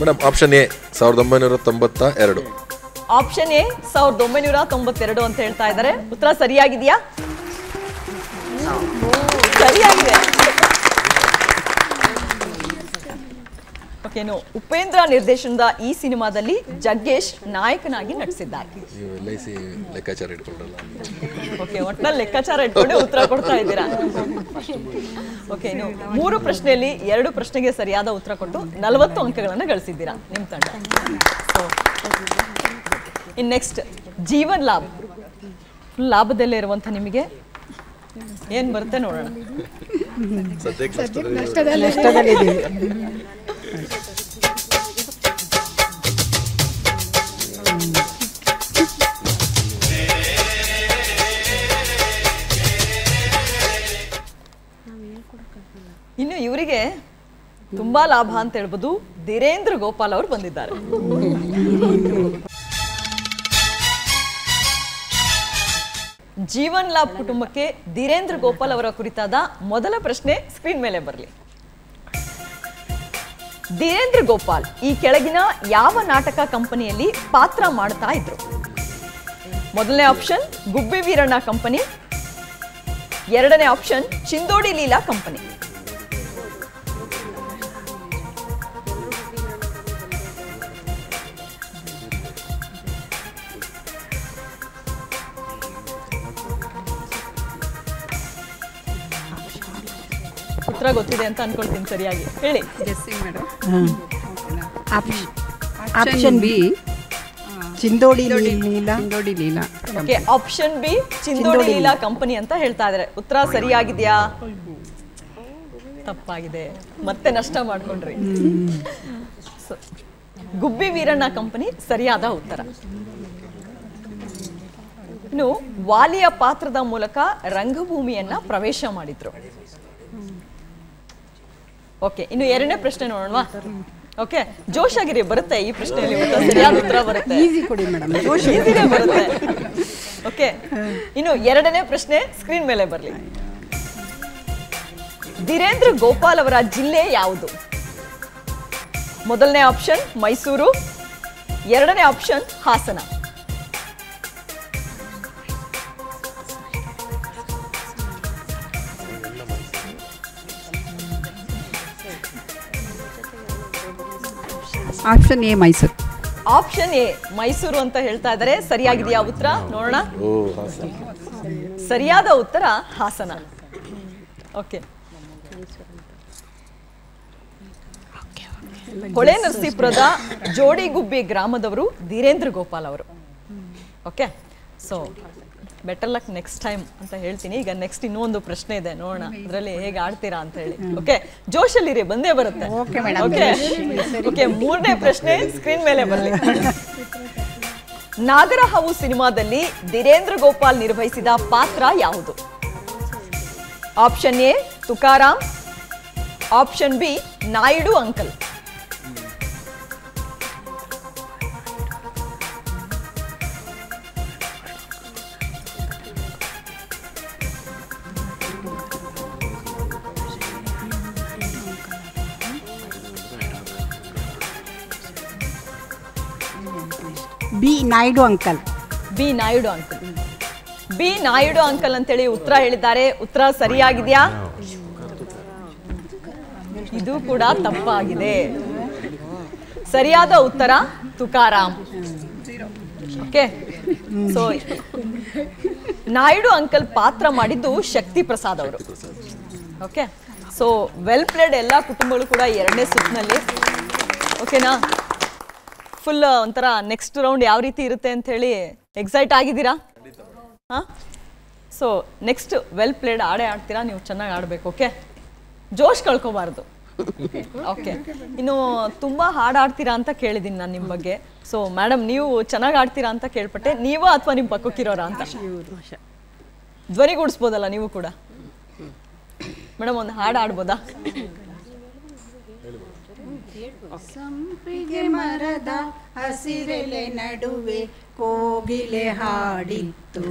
Madam option A 1992. Option A 1992 ಅಂತ ಹೇಳ್ತಾ ಇದ್ದಾರೆ. ಉತ್ತರ ಸರಿಯಾಗಿದೆಯಾ? ಸರಿಯಾಗಿದೆ. ಓಕೆ, ಉಪೇಂದ್ರ ನಿರ್ದೇಶನದ ಈ ಸಿನಿಮಾದಲ್ಲಿ ಜಗ್ಗೇಶ್ ನಾಯಕನಾಗಿ ನಟಿಸಿದ್ದಾರೆ. ಲೆಕ್ಕಾಚಾರ ಇಟ್ಕೊಂಡಲ್ಲ. ಓಕೆ, ಒಟ್ಟಿನಲ್ಲಿ ಲೆಕ್ಕಾಚಾರ ಇಟ್ಕೊಂಡು ಉತ್ತರ ಕೊಡ್ತಾ ಇದ್ದೀರಾ. ಓಕೆ, ಇನ್ನು 3 ಪ್ರಶ್ನೆಯಲ್ಲಿ 2 ಪ್ರಶ್ನೆಗೆ ಸರಿಯಾದ ಉತ್ತರ ಕೊಟ್ಟು 40 ಅಂಕಗಳನ್ನು ಗಳಿಸಿದ್ದೀರಾ ನಿಮ್ಮ ತಂಡ. ಇನ್ ನೆಕ್ಸ್ಟ್ ಜೀವನ್ ಲಾಭ. ಲಾಭದಲ್ಲೇ ಇರುವಂತ ನಿಮಗೆ ಏನ್ ಬರುತ್ತೆ ನೋಡೋಣ. ಇನ್ನು ಇವರಿಗೆ ತುಂಬಾ ಲಾಭ ಅಂತ ಹೇಳ್ಬೋದು. ಧೀರೇಂದ್ರ ಗೋಪಾಲ್ ಅವರು ಬಂದಿದ್ದಾರೆ. ಜೀವನ್ ಲಾಭ್ ಕುಟುಂಬಕ್ಕೆ ಧೀರೇಂದ್ರ ಗೋಪಾಲ್ ಅವರ ಕುರಿತಾದ ಮೊದಲ ಪ್ರಶ್ನೆ ಸ್ಕ್ರೀನ್ ಮೇಲೆ ಬರಲಿ. ಧೀರೇಂದ್ರ ಗೋಪಾಲ್ ಈ ಕೆಳಗಿನ ಯಾವ ನಾಟಕ ಕಂಪನಿಯಲ್ಲಿ ಪಾತ್ರ ಮಾಡ್ತಾ ಇದ್ರು? ಮೊದಲನೇ ಆಪ್ಷನ್ ಗುಬ್ಬಿ ವೀರಣ್ಣ ಕಂಪನಿ, ಎರಡನೇ ಆಪ್ಷನ್ ಚಿಂದೋಡಿ ಲೀಲಾ ಕಂಪನಿ. ಉತ್ತರ ಗೊತ್ತಿದೆ ಅಂತ ಅನ್ಕೊಳ್ತೀನಿ. ಸರಿಯಾಗಿ ಹೇಳಿ. Option B Chindodi Leela. Okay, option B Chindodi Leela company ಅಂತ ಹೇಳ್ತಾ ಇದ್ದಾರೆ. ಉತ್ತರ ಸರಿಯಾಗಿದೆಯಾ? ತಪ್ಪಾಗಿದೆ. ಮತ್ತೆ ನಷ್ಟ ಮಾಡ್ಕೊಂಡ್ರಿ. ಗುಬ್ಬಿ ವೀರಣ್ಣ ಕಂಪನಿ ಸರಿಯಾದ ಉತ್ತರ. ಇನ್ನು ವಾಲಿಯ ಪಾತ್ರದ ಮೂಲಕ ರಂಗಭೂಮಿಯನ್ನ ಪ್ರವೇಶ ಮಾಡಿದ್ರು. ಓಕೆ, ಇನ್ನು ಎರಡನೇ ಪ್ರಶ್ನೆ ನೋಡೋಣವಾ? ಓಕೆ, ಜೋಶಾಗಿರಿ, ಬರುತ್ತೆ ಈ ಪ್ರಶ್ನೆಯಲ್ಲಿ ಸರಿಯಾದ ಉತ್ತರ ಬರುತ್ತೆ. ಈಸಿ ಕೊಡಿ ಮೇಡಮ್, ಈಸಿನೇ ಬರುತ್ತೆ. ಓಕೆ, ಇನ್ನು ಎರಡನೇ ಪ್ರಶ್ನೆ ಸ್ಕ್ರೀನ್ ಮೇಲೆ ಬರಲಿ. ಧೀರೇಂದ್ರ ಗೋಪಾಲ್ ಅವರ ಜಿಲ್ಲೆ ಯಾವುದು? ಮೊದಲನೇ ಆಪ್ಷನ್ ಮೈಸೂರು, ಎರಡನೇ option Hassan. Option A Mysuru. Option A Mysuru ಅಂತ ಹೇಳ್ತಾ ಇದ್ದಾರೆ. ಸರಿಯಾಗಿದೆಯಾ ಉತ್ತರ? ನೋಡೋಣ. ಸರಿಯಾದ ಉತ್ತರ ಹಾಸನ. ಓಕೆ, ಹೊಳೆ ನರಸೀಪುರದ ಜೋಡಿಗುಬ್ಬಿ ಗ್ರಾಮದವರು ಧೀರೇಂದ್ರ ಗೋಪಾಲ್ ಅವರು. Okay, so better luck next time ಅಂತ ಹೇಳ್ತೀನಿ. ಈಗ ನೆಕ್ಸ್ಟ್ ಇನ್ನೊಂದು ಪ್ರಶ್ನೆ ಇದೆ, ನೋಡೋಣ ಅದರಲ್ಲಿ ಹೇಗೆ ಆಡ್ತೀರಾ ಅಂತ ಹೇಳಿ. ಓಕೆ, ಜೋಶಲ್ಲಿರಿ, ಬಂದೇ ಬರುತ್ತೆ. ಓಕೆ, ಮೂರನೇ ಪ್ರಶ್ನೆ ಸ್ಕ್ರೀನ್ ಮೇಲೆ ಬರಲಿ. ನಾಗರಹಾವು ಸಿನಿಮಾದಲ್ಲಿ ಧೀರೇಂದ್ರ ಗೋಪಾಲ್ ನಿರ್ವಹಿಸಿದ ಪಾತ್ರ ಯಾವುದು? Option A Tukaram, option B Naidu uncle. B Naidu uncle. B Naidu uncle. B Naidu uncle ಅಂತೇಳಿ ಉತ್ತರ ಹೇಳಿದ್ದಾರೆ. ಉತ್ತರ ಸರಿಯಾಗಿದೆಯಾ? ಇದು ಕೂಡ ತಪ್ಪಾಗಿದೆ. ಸರಿಯಾದ ಉತ್ತರ Tukaram. Okay, so Naidu uncle ಪಾತ್ರ ಮಾಡಿದ್ದು ಶಕ್ತಿ ಪ್ರಸಾದ್ ಅವರು. Okay, so well played. ಎಲ್ಲ ಕುಟುಂಬಗಳು ಕೂಡ ಎರಡನೇ ಸುತ್ತಿನಲ್ಲಿ. ಓಕೆನಾ? ಫುಲ್ ಒಂಥರ ನೆಕ್ಸ್ಟ್ ರೌಂಡ್ ಯಾವ ರೀತಿ ಇರುತ್ತೆ ಅಂತ ಹೇಳಿ ಎಕ್ಸೈಟ್ ಆಗಿದ್ದೀರಾ? ಹಾಂ, ಸೊ ನೆಕ್ಸ್ಟ್ ವೆಲ್ ಪ್ಲೇಡ್ ಆಡೇ ಆಡ್ತೀರಾ, ನೀವು ಚೆನ್ನಾಗಿ ಆಡಬೇಕು. ಓಕೆ, ಜೋಶ್ ಕಳ್ಕೊಬಾರ್ದು. ಓಕೆ, ಇನ್ನು ತುಂಬ ಹಾಡಾಡ್ತೀರಾ ಅಂತ ಕೇಳಿದ್ದೀನಿ ನಾನು ನಿಮ್ಮ ಬಗ್ಗೆ. ಸೊ ಮೇಡಮ್, ನೀವು ಚೆನ್ನಾಗಿ ಆಡ್ತೀರಾ ಅಂತ ಕೇಳ್ಪಟ್ಟೆ. ನೀವ ಅಥವಾ ನಿಮ್ಮ ಪಕ್ಕಕ್ಕಿರೋರಾ ಅಂತ ಧ್ವನಿಗೂಡಿಸ್ಬೋದಲ್ಲ ನೀವು ಕೂಡ? ಮೇಡಮ್, ಒಂದು ಹಾಡು ಆಡ್ಬೋದಾ? ಸಂಪಿಗೆ ಮರದ ಹಸಿರೆಲೆ ನಡುವೆ ಕೋಗಿಲೆ ಹಾಡಿತ್ತು.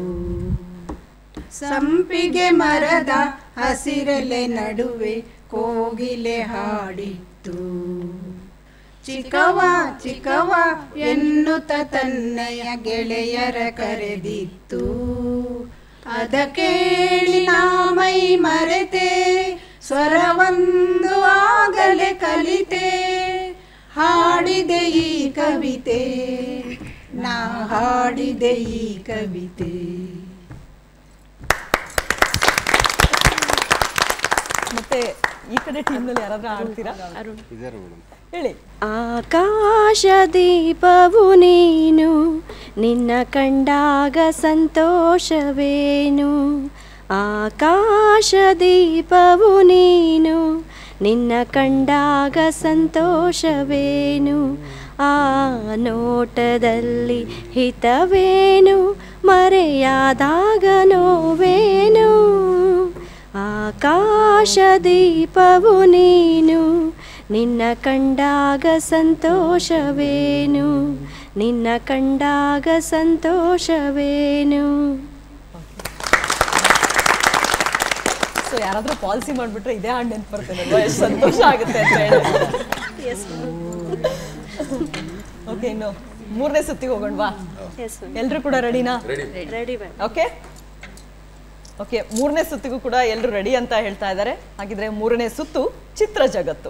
ಸಂಪಿಗೆ ಮರದ ಹಸಿರೆಲೆ ನಡುವೆ ಕೋಗಿಲೆ ಹಾಡಿತ್ತು. ಚಿಕ್ಕವ ಚಿಕ್ಕವ ಎನ್ನುತ್ತ ತನ್ನಯ ಗೆಳೆಯರ ಕರೆದಿತ್ತು. ಅದ ಕೇಳಿ ನಾ ಮೈ ಮರೆತೆ, ಸ್ವರವೊಂದು ಆಗಲೇ ಕಲಿತೆ. ಹಾಡಿದೆ ಈ ಕವಿತೆ, ನಾ ಹಾಡಿದೆ ಈ ಕವಿತೆ. ಮತ್ತೆ ಈ ಕಡೆ ಟೀಮ್ನಲ್ಲಿ ಯಾರಾದ್ರೂ ಆಡ್ತೀರಾ? ಹೇಳಿ. ಆಕಾಶ ದೀಪವು ನೀನು, ನಿನ್ನ ಕಂಡಾಗ ಸಂತೋಷವೇನು. ಆಕಾಶ ದೀಪವು ನೀನು, ನಿನ್ನ ಕಂಡಾಗ ಸಂತೋಷವೇನು. ಆ ನೋಟದಲ್ಲಿ ಹಿತವೇನು, ಮರೆಯಾದಾಗ ನೋವೇನು. ಆಕಾಶ ದೀಪವು ನೀನು, ನಿನ್ನ ಕಂಡಾಗ ಸಂತೋಷವೇನು, ನಿನ್ನ ಕಂಡಾಗ ಸಂತೋಷವೇನು. ಸೊ ಯಾರಾದ್ರೂ ಪಾಲಿಸಿ ಮಾಡ್ಬಿಟ್ರೆ ಇದೇ ಹಾಡು ನೆನ್ಪು ಬರ್ತದೆ, ಎಷ್ಟು ಸಂತೋಷ ಆಗುತ್ತೆ ಅಂತ ಹೇಳಿ. ಓಕೆ, ಇನ್ನು ಮೂರನೇ ಸುತ್ತಿಗೆ ಹೋಗೋಣವಾ? ಎಲ್ರು ಕೂಡ ರೆಡಿನಾ? ರೆಡಿ. ಓಕೆ ಓಕೆ, ಮೂರನೇ ಸುತ್ತಿಗೂ ಕೂಡ ಎಲ್ಲರೂ ರೆಡಿ ಅಂತ ಹೇಳ್ತಾ ಇದ್ದಾರೆ. ಹಾಗಿದ್ರೆ ಮೂರನೇ ಸುತ್ತು ಚಿತ್ರ ಜಗತ್ತು.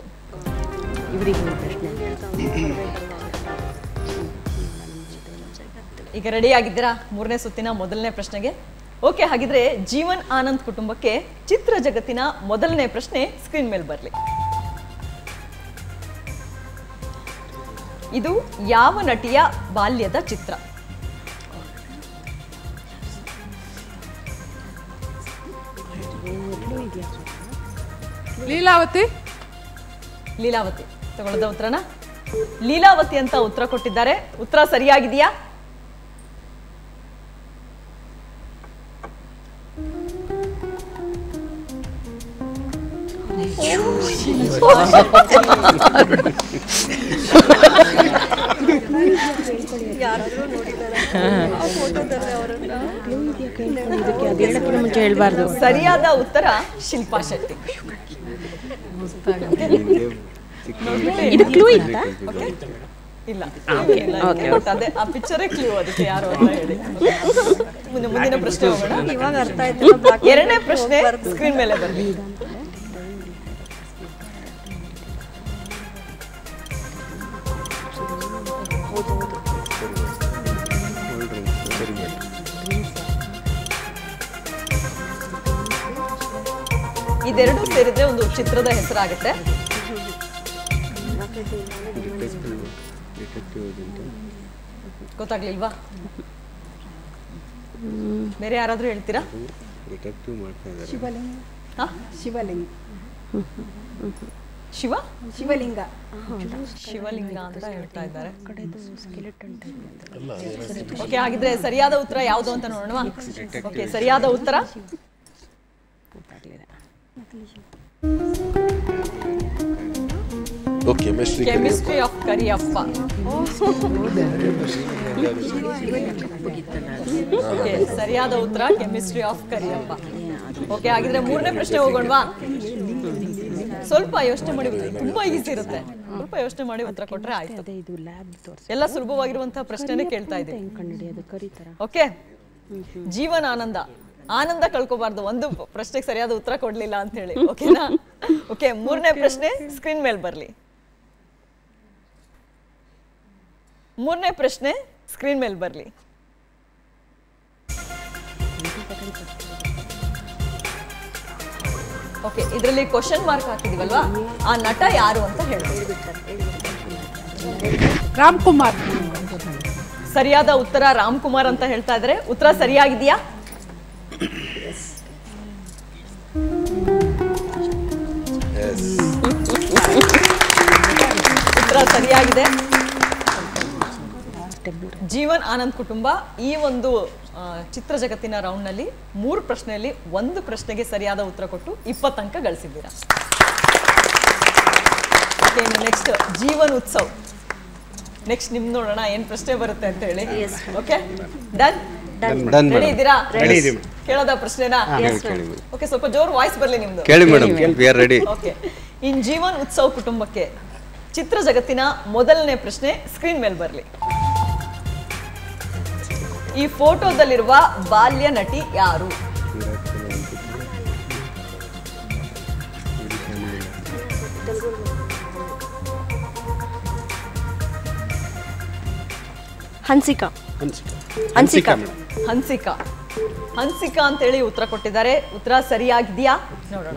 ಈಗ ರೆಡಿ ಆಗಿದ್ದೀರಾ ಮೂರನೇ ಸುತ್ತಿನ ಮೊದಲನೇ ಪ್ರಶ್ನೆಗೆ? ಓಕೆ, ಹಾಗಿದ್ರೆ ಜೀವನ್ ಆನಂದ್ ಕುಟುಂಬಕ್ಕೆ ಚಿತ್ರ ಜಗತ್ತಿನ ಮೊದಲನೇ ಪ್ರಶ್ನೆ ಸ್ಕ್ರೀನ್ ಮೇಲೆ ಬರಲಿ. ಇದು ಯಾವ ನಟಿಯ ಬಾಲ್ಯದ ಚಿತ್ರ? ಲೀಲಾವತಿ. ಲೀಲಾವತಿ ತಗೊಳ್ಳದ ಉತ್ತರನ? ಲೀಲಾವತಿ ಅಂತ ಉತ್ತರ ಕೊಟ್ಟಿದ್ದಾರೆ. ಉತ್ತರ ಸರಿಯಾಗಿದೆಯಾ? ಯಾರಾದ್ರೂ ನೋಡಿದಾರ ಆ ಫೋಟೋದಲ್ಲಿ ಅವರನ್ನ ಮುಂಚೆ ಹೇಳ್ಬಾರ್ದು. ಸರಿಯಾದ ಉತ್ತರ ಶಿಲ್ಪಾ ಶೆಟ್ಟಿ. ಇದು ಕ್ಲೂ ಇತ್ತಾ? ಇಲ್ಲ, ಅದೇ ಆ ಪಿಕ್ಚರೇ ಕ್ಲೂ ಅದಕ್ಕೆ ಯಾರು ಅಂತ ಹೇಳಿ. ಮುಂದಿನ ಪ್ರಶ್ನೆ ಹೋಗೋಣ. ಇವಾಗ ಅರ್ಥ ಆಯ್ತು. ಎರಡನೇ ಪ್ರಶ್ನೆ ಸ್ಕ್ರೀನ್ ಮೇಲೆ ಬರಲಿ. ಇದೆರಡು ಸೇರಿದ್ರೆ ಒಂದು ಚಿತ್ರದ ಹೆಸರಾಗುತ್ತೆ. ಗೊತ್ತಾಗ್ಲಿಲ್ವಾ? ಬೇರೆ ಯಾರಾದ್ರೂ ಹೇಳ್ತೀರಾ? ಶಿವಲಿಂಗ ಅಂತ ಹೇಳ್ತಾ ಇದ್ದಾರೆ. ಓಕೆ, ಹಾಗಿದ್ರೆ ಸರಿಯಾದ ಉತ್ತರ ಯಾವುದು ಅಂತ ನೋಡೋಣ. ಓಕೆ, ಸರಿಯಾದ ಉತ್ತರ ಕೆಮಿಸ್ಟ್ರಿ ಆಫ್ ಕರಿಯಪ್ಪ. ಓಕೆ, ಸರಿಯಾದ ಉತ್ತರ ಕೆಮಿಸ್ಟ್ರಿ ಆಫ್ ಕರಿಯಪ್ಪ. ಓಕೆ, ಹಾಗಿದ್ರೆ ಮೂರನೇ ಪ್ರಶ್ನೆ ಹೋಗೋಣವಾ? ಸ್ವಲ್ಪ ಯೋಚನೆ ಮಾಡಿ, ತುಂಬಾ ಈಸಿ ಇರುತ್ತೆ. ಸ್ವಲ್ಪ ಯೋಚನೆ ಮಾಡಿ ಉತ್ತರ ಕೊಟ್ರೆ ಆಯ್ತು. ಎಲ್ಲ ಸುಲಭವಾಗಿರುವಂತಹ ಪ್ರಶ್ನೆನೇ ಕೇಳ್ತಾ ಇದ್ದೀವಿ. ಓಕೆ, ಜೀವನ ಆನಂದ ಕಳ್ಕೋಬಾರ್ದು ಒಂದು ಪ್ರಶ್ನೆಗೆ ಸರಿಯಾದ ಉತ್ತರ ಕೊಡ್ಲಿಲ್ಲ ಅಂತ ಹೇಳಿ. ಓಕೆನಾ? ಓಕೆ, ಮೂರನೇ ಪ್ರಶ್ನೆ ಸ್ಕ್ರೀನ್ ಮೇಲೆ ಬರ್ಲಿ. ಮೂರನೇ ಪ್ರಶ್ನೆ ಸ್ಕ್ರೀನ್ ಮೇಲೆ ಬರ್ಲಿ. ಓಕೆ, ಇದರಲ್ಲಿ ಕ್ವಶನ್ ಮಾರ್ಕ್ ಹಾಕಿದೀವಲ್ವಾ, ಆ ನಟ ಯಾರು ಅಂತ ಹೇಳ್ಬೋದು. ರಾಮ್ಕುಮಾರ್. ಸರಿಯಾದ ಉತ್ತರ ರಾಮ್ಕುಮಾರ್ ಅಂತ ಹೇಳ್ತಾ ಇದ್ದಾರೆ. ಉತ್ತರ ಸರಿಯಾಗಿದೆಯಾ? ಉತ್ತರ ಸರಿಯಾಗಿದೆ. ಜೀವನ್ ಆನಂದ್ ಕುಟುಂಬ ಈ ಒಂದು ಚಿತ್ರ ಜಗತ್ತಿನ ರೌಂಡ್ ನಲ್ಲಿ 3 ಪ್ರಶ್ನೆಯಲ್ಲಿ 1 ಪ್ರಶ್ನೆಗೆ ಸರಿಯಾದ ಉತ್ತರ ಕೊಟ್ಟು 20 ಅಂಕ ಗಳಿಸಿದ್ದೀರಾ. ನೆಕ್ಸ್ಟ್ ಜೀವನ್ ಉತ್ಸವ್. ನೆಕ್ಸ್ಟ್ ನಿಮ್ ನೋಡೋಣ ಏನ್ ಪ್ರಶ್ನೆ ಬರುತ್ತೆ ಅಂತ ಹೇಳಿ. Okay, done? ರೆಡಿ ಇದ್ದೀರಾ? ಕೇಳೋದ ಪ್ರಶ್ನೆನಾ? ಓಕೆ, ಸ್ವಲ್ಪ ಜೋರ್ ವಾಯ್ಸ್ ಬರ್ಲಿ ನಿಮ್ದು. ಕೇಳಿ madam, we are ready. Okay, in Jeevan Utsav ಕುಟುಂಬಕ್ಕೆ ಚಿತ್ರ ಜಗತ್ತಿನ ಮೊದಲನೇ ಪ್ರಶ್ನೆ ಸ್ಕ್ರೀನ್ ಮೇಲೆ ಬರ್ಲಿ. ಈ ಫೋಟೋದಲ್ಲಿರುವ ಬಾಲ್ಯ ನಟಿ ಯಾರು? ಹನ್ಸಿಕಾ ಅಂತ ಹೇಳಿ ಉತ್ತರ ಕೊಟ್ಟಿದ್ದಾರೆ. ಉತ್ತರ ಸರಿಯಾಗಿದೆಯಾ ನೋಡೋಣ.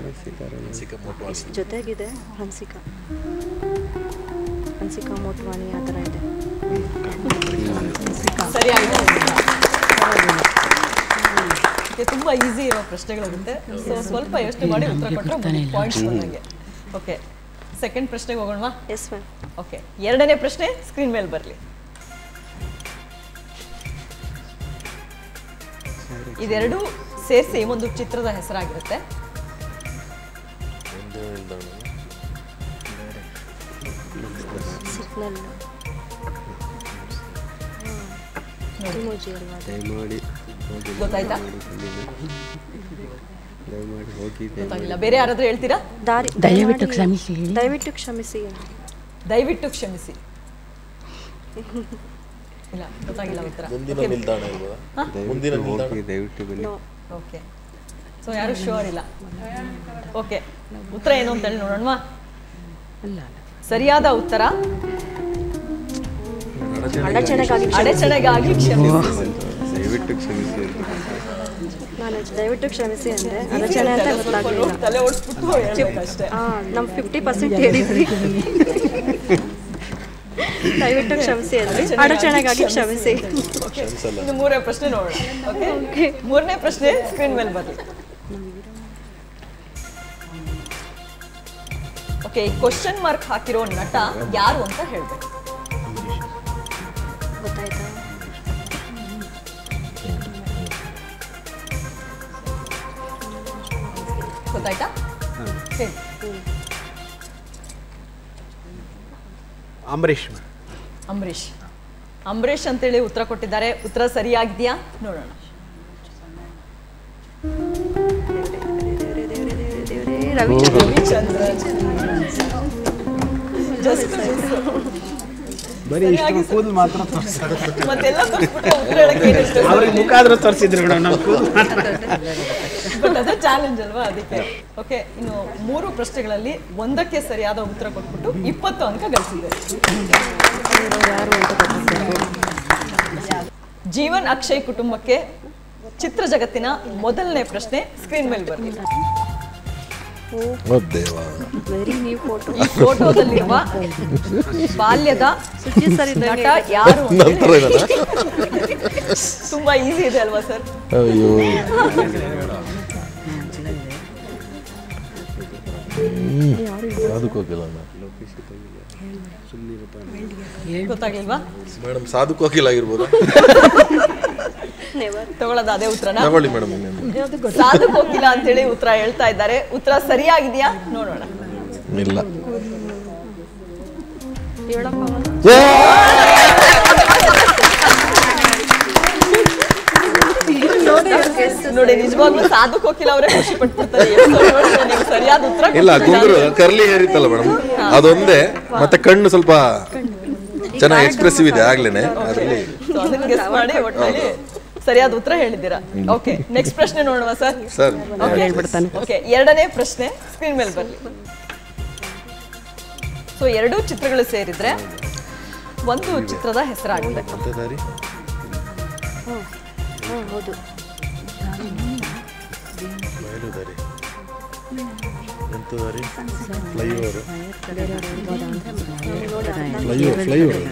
ಜೊತೆಗಿದೆ ಹನ್ಸಿಕಾ ಮೋಟ್ವಾನಿ ಆ ಥರ ಇದೆ. ಸರಿಯಾಗಿದೆ. ತುಂಬಾ ಈಸಿ ಇರೋ ಪ್ರಶ್ನೆಗಳಿರುತ್ತೆ. ಸೊ ಸ್ವಲ್ಪ ಯೋಚನೆ ಮಾಡಿ ಉತ್ತರ ಕೊಟ್ಟರೆ ಪಾಯಿಂಟ್ಸ್ ಬಂದಂಗೆ. ಓಕೆ, ಸೆಕೆಂಡ್ ಪ್ರಶ್ನೆಗೆ ಹೋಗೋಣವಾ? Yes ma'am. ಓಕೆ, ಎರಡನೇ ಪ್ರಶ್ನೆ ಸ್ಕ್ರೀನ್ ಮೇಲೆ ಬರಲಿ. ಇದೆರಡು ಸೇರಿಸಿ ಒಂದು ಚಿತ್ರದ ಹೆಸರಾಗಿರುತ್ತೆ. ಗೊತ್ತಾಯ್ತಾ? ಗೊತ್ತಾಗಿಲ್ಲ. ಬೇರೆ ಯಾರಾದ್ರೂ ಹೇಳ್ತೀರಾ? ದಯವಿಟ್ಟು ಕ್ಷಮಿಸಿ. ದಯವಿಟ್ಟು ಕ್ಷಮಿಸಿ. ಇಲ್ಲ, ಗೊತ್ತಾಗಿಲ್ಲ ಉತ್ತರ. ಓಕೆ, ಸೊ ಯಾರು ಶೋರ್ ಇಲ್ಲ. ಓಕೆ, ಉತ್ತರ ಏನು ಅಂತ ಹೇಳಿ ನೋಡೋಣವಾ? ಸರಿಯಾದ ಉತ್ತರ ಅಡಚಣೆಗಾಗಿ ಕ್ಷಮಿಸಿ. ದಯವಿಟ್ಟು ಕ್ಷಮಿಸಿ ಅಂದ್ರೆ ಅಡಚಣೆ ಅಂತ ಗೊತ್ತಾಗಲಿಲ್ಲ. ತಲೆ ಓಡಿಸ್ಬಿಟ್ಟು ಹೇಳ್ಬೇಕಷ್ಟೇ. ನಮ್ 50% ಹೇಳಿದ್ರಿ. ದಯವಿಟ್ಟು ಕ್ಷಮಿಸಿ ಅಂದ್ರೆ ಅಡಚಣೆಗಾಗಿ ಕ್ಷಮಿಸಿ. ಇನ್ನು ಮೂರನೇ ಪ್ರಶ್ನೆ ನೋಡೋಣ. ಓಕೆ, ಮೂರನೇ ಪ್ರಶ್ನೆ ಸ್ಕ್ರೀನ್ ಮೇಲೆ ಬರಲಿ. ಓಕೆ, ಕ್ವಶನ್ ಮಾರ್ಕ್ ಹಾಕಿರೋ ನಟ ಯಾರು ಅಂತ ಹೇಳ್ಬೇಕು. ಗೊತ್ತಾಯ್ತಾ? ಗೊತ್ತಾಯ್ತಾ? ಅಂಬರೀಷ್. ಅಂಬರೀಷ್ ಅಂತೇಳಿ ಉತ್ತರ ಕೊಟ್ಟಿದ್ದಾರೆ. ಉತ್ತರ ಸರಿಯಾಗಿದೆಯಾ ನೋಡೋಣ. ಬರೀ ಇಷ್ಟು ಕೂದಲು ಮಾತ್ರ ಮತ್ತೆಲ್ಲ ಅವ್ರಿಗೆ ಮುಖ ಆದ್ರೂ ತೋರಿಸಿದ್ರು ನಾವು ಕೂದಲು ಬಟ್ ಅದು ಚಾಲೆಂಜ್ ಅಲ್ವಾ, ಅದಕ್ಕೆ. ಓಕೆ, ಇನ್ನು 3 ಪ್ರಶ್ನೆಗಳಲ್ಲಿ ಒಂದಕ್ಕೆ ಸರಿಯಾದ ಉತ್ತರ ಕೊಟ್ಬಿಟ್ಟು 20 ಅಂಕ ಗಳಿಸಿದೆ. ಜೀವನ್ ಅಕ್ಷಯ್ ಕುಟುಂಬಕ್ಕೆ ಚಿತ್ರ ಜಗತ್ತಿನ ಮೊದಲನೇ ಪ್ರಶ್ನೆ ಸ್ಕ್ರೀನ್ ಮೇಲೆ ಬರಲಿ. ಈ ಫೋಟೋದಲ್ಲಿರುವ ಬಾಲ್ಯದ ನಟ ಯಾರು? ತುಂಬಾ ಈಸಿ ಇದೆ ಅಲ್ವಾ ಸರ್? ಗೊತ್ತಾಗ್ಲಿಲ್ವಾ ಮೇಡಮ್? ಸಾಧು ಕೋಕಿಲ್ ಆಗಿರ್ಬೋದು. ತಗೊಳ್ಳೋದು ಅದೇ ಉತ್ತರನ? ತಗೊಳ್ಳಿ ಮೇಡಮ್. ಸಾಧು ಕೋಕಿಲ ಅಂತೇಳಿ ಉತ್ತರ ಹೇಳ್ತಾ ಇದ್ದಾರೆ. ಉತ್ತರ ಸರಿಯಾಗಿದೆಯಾ ನೋಡೋಣ. ಇಲ್ಲ. ನೋಡಿ, ನಿಜವಾಗ್ಲೂ ಸಾಧು ಕೋಕಿಲ ಅವರೇ ಖುಷಿ ಪಟ್ಬಿಡ್ತಾರೆ. ಸರಿಯಾದ ಉತ್ತರ ಇಲ್ಲ, ಗುಂಗುರು ಕರ್ಲಿ ಹೇರ್ ಇತ್ತಲ್ಲ ಮೇಡಮ್, ಅದೊಂದೇ. ಮತ್ತೆ ಕಣ್ಣು ಸ್ವಲ್ಪ ಚೆನ್ನಾಗಿ ಎಕ್ಸ್ಪ್ರೆಸಿವ್ ಇದೆ ಆಗ್ಲೇನೆ. ಅದರಲ್ಲಿ ಮಾಡಿ ಒಟ್ಟಲ್ಲಿ ಸರಿಯಾದ ಉತ್ತರ ಹೇಳಿದ್ದೀರಾ. ಓಕೆ, ನೆಕ್ಸ್ಟ್ ಪ್ರಶ್ನೆ ನೋಡುವ ಸರ್. ಓಕೆ, ಎರಡನೇ ಪ್ರಶ್ನೆ ಸ್ಕ್ರೀನ್ ಮೇಲೆ ಬರಲಿ. ಸೊ 2 ಚಿತ್ರಗಳು ಸೇರಿದ್ರೆ ಒಂದು ಚಿತ್ರದ ಹೆಸರಾಗುತ್ತೆ.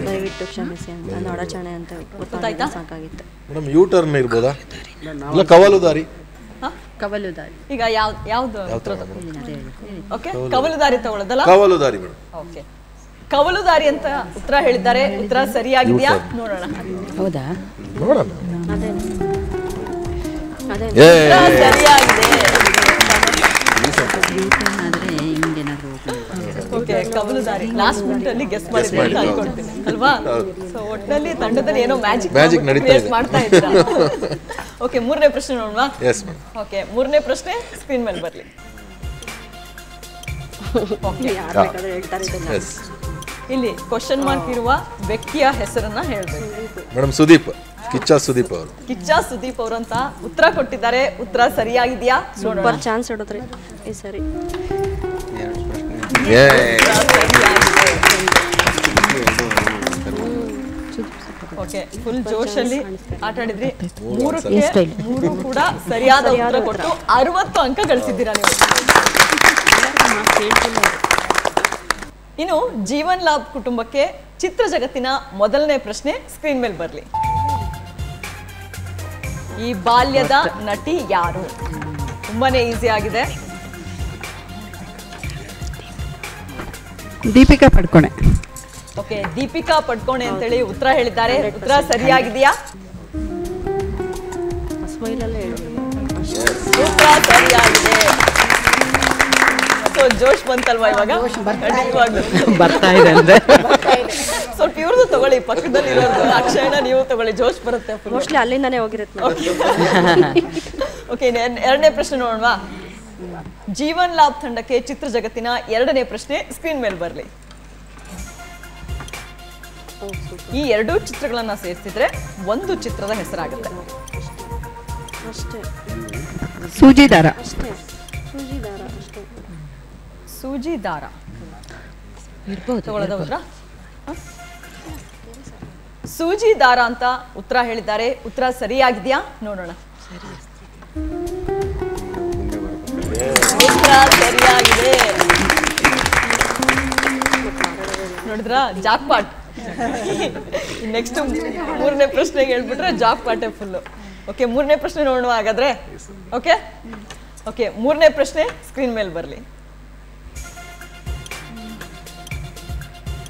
ದಯವಿಟ್ಟು ಕ್ಷಮಿಸಿ ಅಂತ ನೋಡಚಾಣೆ ಅಂತ ಗೊತ್ತಾಯ್ತಾ? ಸಾಕಾಗಿತ್ತು ಮೇಡಮ್. ಯೂ ಟರ್ನ್ ಇರ್ಬೋದಾ? ಇಲ್ಲ, ಕವಲುದಾರಿ. ಈಗ ಯಾವ್ದು? ಓಕೆ, ಕವಲುದಾರಿ ತಗೊಳ್ಳೋದಲ್ಲ? ಕವಲುದಾರಿ ಮೇಡಮ್. ಓಕೆ, ಕವಲುದಾರಿ ಅಂತ ಉತ್ತರ ಹೇಳಿದ್ದಾರೆ. ಉತ್ತರ ಸರಿಯಾಗಿದೆಯಾ ನೋಡೋಣ. ಹೌದಾ? ನೋಡೋಣ. ಸರಿಯಾಗಿದೆ. ಓಕೆ, ಕವಲುದಾರಿ ಲಾಸ್ಟ್ ಮಿನಿಟ್ ಅಲ್ಲಿ ಗೆಸ್ ಮಾಡಿದ್ರೆ ಅಂತ ಅನ್ಕೊಳ್ತೀನಿ ಅಲ್ವಾ? ಸೊ ಒಟ್ಟಿನಲ್ಲಿ ತಂಡದಲ್ಲಿ ಏನೋ ಮ್ಯಾಜಿಕ್ ಮಾಡ್ತಾ ಇದ್ದೀರಾ. ಓಕೆ, 3ನೇ ಪ್ರಶ್ನೆ ನೋಡುವ. ಓಕೆ, 3ನೇ ಪ್ರಶ್ನೆ ಸ್ಕ್ರೀನ್ ಮೇಲೆ ಬರಲಿ. ಇಲ್ಲಿ ಕ್ವಶನ್ ಮಾರ್ಕ್ ಇರುವ ವ್ಯಕ್ತಿಯ ಹೆಸರನ್ನ ಹೇಳ್ಬೇಕು ಮೇಡಮ್. ಸುದೀಪ್, ಕಿಚ್ಚ ಸುದೀಪ್ ಅವರು. ಕಿಚ್ಚ ಸುದೀಪ್ ಅವರು ಅಂತ ಉತ್ತರ ಕೊಟ್ಟಿದ್ದಾರೆ. ಉತ್ತರ ಸರಿಯಾಗಿದೆಯಾ? ಸೂಪರ್ ಚಾನ್ಸ್ ಹೊಡೆದ್ರಿ ಈ ಸರಿ. ಓಕೆ, ಫುಲ್ ಜೋಶಲ್ಲಿ ಆಟ ಆಡಿದ್ರಿ. 3 ಕೂಡ ಸರಿಯಾದ ಉತ್ತರ ಕೊಟ್ಟು 60 ಅಂಕ ಗಳಿಸಿದ್ದೀರಾ ನೀವು. ಇನ್ನು ಜೀವನ್ ಲಾಭ್ ಕುಟುಂಬಕ್ಕೆ ಚಿತ್ರ ಜಗತ್ತಿನ ಮೊದಲನೇ ಪ್ರಶ್ನೆ ಸ್ಕ್ರೀನ್ ಮೇಲೆ ಬರಲಿ. ಈ ಬಾಲ್ಯದ ನಟಿ ಯಾರು? ತುಂಬಾನೇ ಈಸಿ ಆಗಿದೆ. ದೀಪಿಕಾ ಪಡ್ಕೋಣೆ. ಓಕೆ, ದೀಪಿಕಾ ಪಡ್ಕೋಣೆ ಅಂತೇಳಿ ಉತ್ತರ ಹೇಳಿದ್ದಾರೆ. ಉತ್ತರ ಸರಿಯಾಗಿದೆಯಾ? ಉತ್ತರ ಸರಿಯಾಗಿದೆ. ಸೊ ಜೋಶ್ ಬಂತಲ್ವಾ ಇವಾಗ? ಬರ್ತಾ ಇದೆ ಅಂದ್ರೆ ಸ್ವಲ್ಪ ಇವ್ರದ್ದು ತಗೊಳ್ಳಿ, ಪಕ್ಕದಲ್ಲಿ ಇರೋದು ಅಕ್ಷಯನ ನೀವು ತಗೊಳ್ಳಿ, ಜೋಶ್ ಬರುತ್ತೆ. ಮೋಸ್ಟ್ಲಿ ಅಲ್ಲಿಂದಾನೇ ಹೋಗಿರುತ್ತೆ. ಓಕೆ, 2ನೇ ಪ್ರಶ್ನೆ ನೋಡೋಣ. ಜೀವನ್ ಲಾಭ್ ತಂಡಕ್ಕೆ ಚಿತ್ರ ಜಗತ್ತಿನ 2ನೇ ಪ್ರಶ್ನೆ ಸ್ಕ್ರೀನ್ ಮೇಲೆ ಬರಲಿ. ಈ 2 ಚಿತ್ರಗಳನ್ನ ಸೇರಿಸಿದ್ರೆ ಒಂದು ಚಿತ್ರದ ಹೆಸರಾಗುತ್ತೆ. ಸೂಜಿದಾರ. ಸೂಜಿದಾರ ತಗೊಳ್ಳೋದ ಉತ್ತರ? ಸೂಜಿದಾರ ಅಂತ ಉತ್ತರ ಹೇಳಿದ್ದಾರೆ. ಉತ್ತರ ಸರಿಯಾಗಿದೆಯಾ ನೋಡೋಣ. ಉತ್ತರ ಸರಿಯಾಗಿದೆ. ನೋಡಿದ್ರ ಜಾಕ್ಪಾಟ್. ನೆಕ್ಸ್ಟ್ 3ನೇ ಪ್ರಶ್ನೆಗೆ ಹೇಳ್ಬಿಟ್ರೆ ಜಾಕ್ಪಾಟೆ ಫುಲ್ಲು. ಓಕೆ, 3ನೇ ಪ್ರಶ್ನೆ ನೋಡುವ ಹಾಗಾದ್ರೆ. ಓಕೆ, 3ನೇ ಪ್ರಶ್ನೆ ಸ್ಕ್ರೀನ್ ಮೇಲೆ ಬರಲಿ.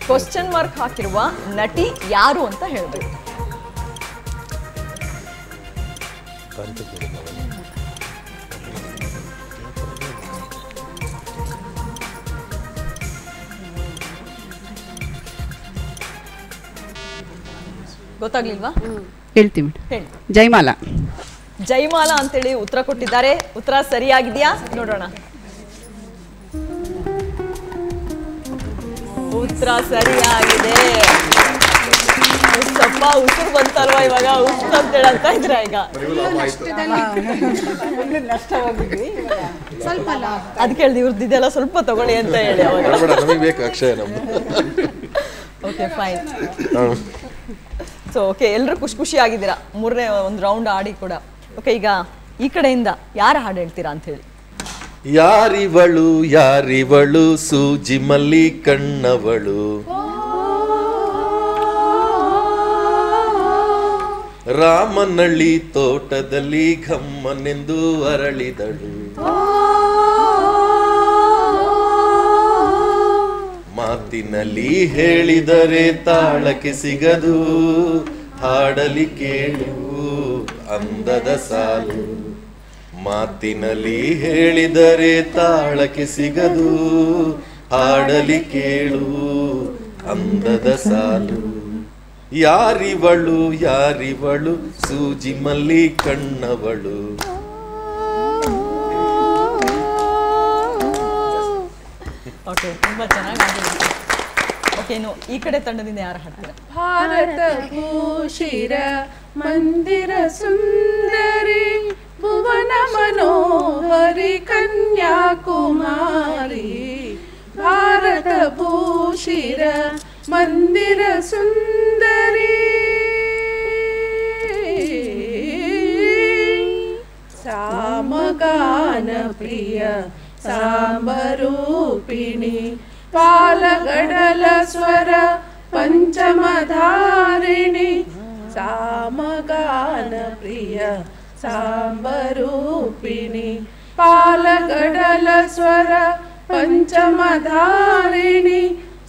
ಕ್ವಶನ್ ಮಾರ್ಕ್ ಹಾಕಿರುವ ನಟಿ ಯಾರು ಅಂತ ಹೇಳ್ಬೇಕು. ಗೊತ್ತಾಗ್ಲಿಲ್ವಾ? ಹೇಳ್ತೀವಿ ಹೇಳಿ. ಜೈಮಾಲಾ. ಜೈಮಾಲಾ ಅಂತೇಳಿ ಉತ್ತರ ಕೊಟ್ಟಿದ್ದಾರೆ. ಉತ್ತರ ಸರಿಯಾಗಿದೆಯಾ ನೋಡೋಣ. ಉತ್ತರ ಸರಿಯಾಗಿದೆ. ಸ್ವಲ್ಪ ಉಸಿರು ಬಂತಲ್ವಾ ಇವಾಗ? ಉಸಿರು ಅಂತ ಹೇಳಂತ ಇದ್ರ ಈಗ ಅದ್ ಕೇಳ್ದಿ ಇವ್ರದ್ದಿದೆಲ್ಲ ಸ್ವಲ್ಪ ತಗೊಳ್ಳಿ ಅಂತ ಹೇಳಿ ಓಕೆ ಫೈನ್. ಸೊ ಓಕೆ, ಎಲ್ಲರೂ ಖುಷಿ ಆಗಿದ್ದೀರಾ. ಮೂರನೇ ಒಂದು ರೌಂಡ್ ಆಡಿ ಕೂಡ. ಓಕೆ, ಈಗ ಈ ಕಡೆಯಿಂದ ಯಾರ ಹಾಡು ಹೇಳ್ತೀರಾ ಅಂತ ಹೇಳಿ. ಯಾರಿವಳು ಯಾರಿವಳು ಸೂಜಿ ಮಲ್ಲಿ ಕಣ್ಣವಳು, ರಾಮನಳ್ಳಿ ತೋಟದಲ್ಲಿ ಘಮ್ಮನೆಂದು ಅರಳಿದಳು, ಮಾತಿನಲ್ಲಿ ಹೇಳಿದರೆ ತಾಳಕ್ಕೆ ಸಿಗದು, ಹಾಡಲಿ ಕೇಳು ಅಂದದ ಸಾಲು, ಮಾತಿನಲ್ಲಿ ಹೇಳಿದರೆ ತಾಳಕ್ಕೆ ಸಿಗದು, ಹಾಡಲಿ ಕೇಳು ಅಂದದ ಸಾಲು. ಯಾರಿವಳು ಯಾರಿವಳು ಸೂಜಿ ಮಲ್ಲಿ ಕಣ್ಣವಳು. ಓಕೆ, ತುಂಬಾ ಚೆನ್ನಾಗಿ ಆಗಿದೆ. ಓಕೆ, ಇನ್ನು ಈ ಕಡೆ ತಂಡದಿಂದ ಯಾರು ಹಾಡ್ತಾರೆ? ಭಾರತ ಭೂಷಿರ ಮಂದಿರ ಸುಂದರಿ ಭುವನ ಮನೋಹರಿ ಕನ್ಯಾಕುಮಾರಿ, ಭಾರತ ಭೂಷಿರ ಮಂದಿರ ಸುಂದರಿ, ಸಾಮಗಾನ ಪ್ರಿಯ ಸಾಂಬರೂಪಿಣಿ, ಪಾಲಗಡಲ ಸ್ವರ ಪಂಚಮಧಾರಿಣಿ, ಸಾಮಗಾನ ಪ್ರಿಯ ಸಾಂಬರೂಪಿಣಿ, ಪಾಲಗಡಲ ಸ್ವರ ಪಂಚಮಧಾರಿಣಿ,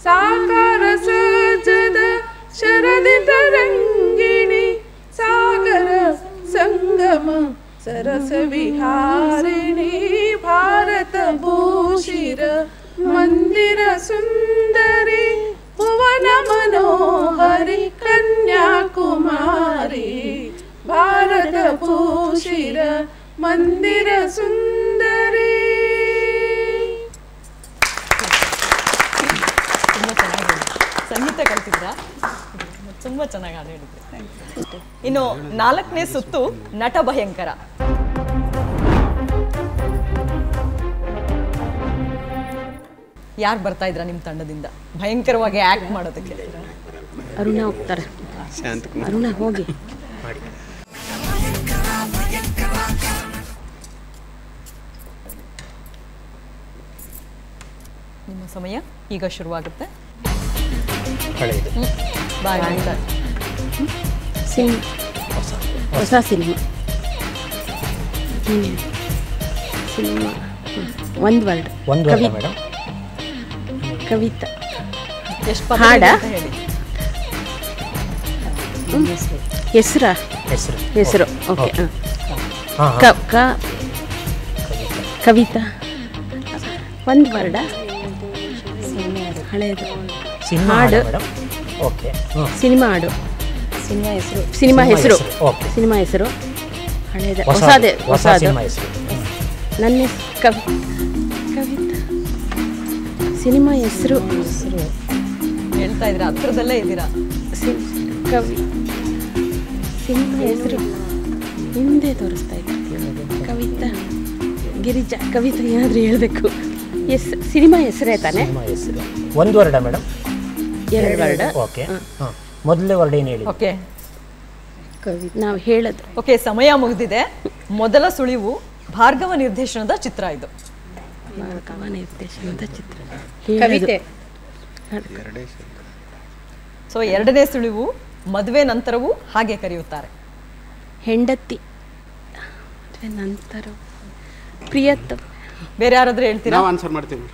ಸಾಕಾರ ಸಜ್ಜದ ಶರದಿ ತರಂಗಿಣಿ, ಸಾಗರ ಸಂಗಮ ಸರಸ ವಿಹಾರಿಣಿ, ಭಾರತ ಭೂಷಿರ ಮಂದಿರ ಸುಂದರಿ ಭುವನ ಮನೋಹರಿ ಕನ್ಯಾಕುಮಾರಿ, ಭಾರತ ಭೂಷಿರ ಮಂದಿರ ಸುಂದರಿ. ಸಂಗೀತ ಕಲ್ತಿದ್ರಾ? ತುಂಬಾ ಚೆನ್ನಾಗಿ ಹಾಡು ಹೇಳಿದ್ರಿ. ಇನ್ನು 4ನೇ ಸುತ್ತು ನಟ ಭಯಂಕರ. ಯಾರು ಬರ್ತಾ ಇದ್ರ ನಿಮ್ ತಂಡದಿಂದ ಭಯಂಕರವಾಗಿ ಆಕ್ಟ್ ಮಾಡೋದಕ್ಕೆ? ಅರುಣ ಹೋಗ್ತಾರೆ. ಅರುಣ ಹೋಗಿ. ನಿಮ್ಮ ಸಮಯ ಈಗ ಶುರುವಾಗುತ್ತೆ. ಹೊಸ ಸಿನಿಮಾ. ಸಿನಿಮಾ ಒಂದು ವರ್ಡ್. ಕವಿತಾ. ಎಷ್ಟು ಹಾಡ? ಹೆಸರ? ಹೆಸರು. ಓಕೆ. ಕವಿತಾ ಒಂದು ವರ್ಡ. ಹಳೆಯದು ಹಾಡು. ಸಿನಿಮಾ ಹಾಡು. ಸಿನಿಮಾ ಹೆಸರು. ಸಿನಿಮಾ ಹೆಸರು ಹಳೆಯದ ಹೊಸದೇ. ಹೊಸದು ನನ್ನ ಕವಿತಾ. ಸಿನಿಮಾ ಹೆಸರು ಹೇಳ್ತಾ ಇದ್ದೀರಾ? ಹತ್ರದಲ್ಲೇ ಇದ್ದೀರಾ? ಸಿನಿಮಾ ಹೆಸರು ಹಿಂದೆ ತೋರಿಸ್ತಾ ಇದ್ದೀನಿ. ಕವಿತಾ ಗಿರಿಜಾ. ಕವಿತಾ ಏನಾದರೂ ಹೇಳ್ಬೇಕು. ಸಿನಿಮಾ ಹೆಸರೇ ತಾನೆ? ಒಂದು ವರ್ಡ ಮೇಡಮ್? 2 ವರ್ಡ. ಓಕೆ. ಮೊದಲನೇ ವರ್ಡ್ ಏನು ಹೇಳಿ? ಓಕೆ, ನಾವು ಹೇಳೋದು. ಓಕೆ, ಸಮಯ ಮುಗಿದಿದೆ. ಮೊದಲ ಸುಳಿವು ಭಾರ್ಗವ ನಿರ್ದೇಶನದ ಚಿತ್ರ ಇದು. ಭಾರ್ಗವ ನಿರ್ದೇಶನದ ಚಿತ್ರ. ಕವಿತೆ. ಸೊ 2ನೇ ಸುಳಿವು ಮದುವೆ ನಂತರವೂ ಹಾಗೆ ಕರೆಯುತ್ತಾರೆ. ಹೆಂಡತಿ. ಮದುವೆ ನಂತರ ಪ್ರಿಯತಮ. ಬೇರೆ ಯಾರಾದ್ರೂ ಹೇಳ್ತೀರಾ? ನಾವು ಆನ್ಸರ್ ಮಾಡ್ತೀವಿ.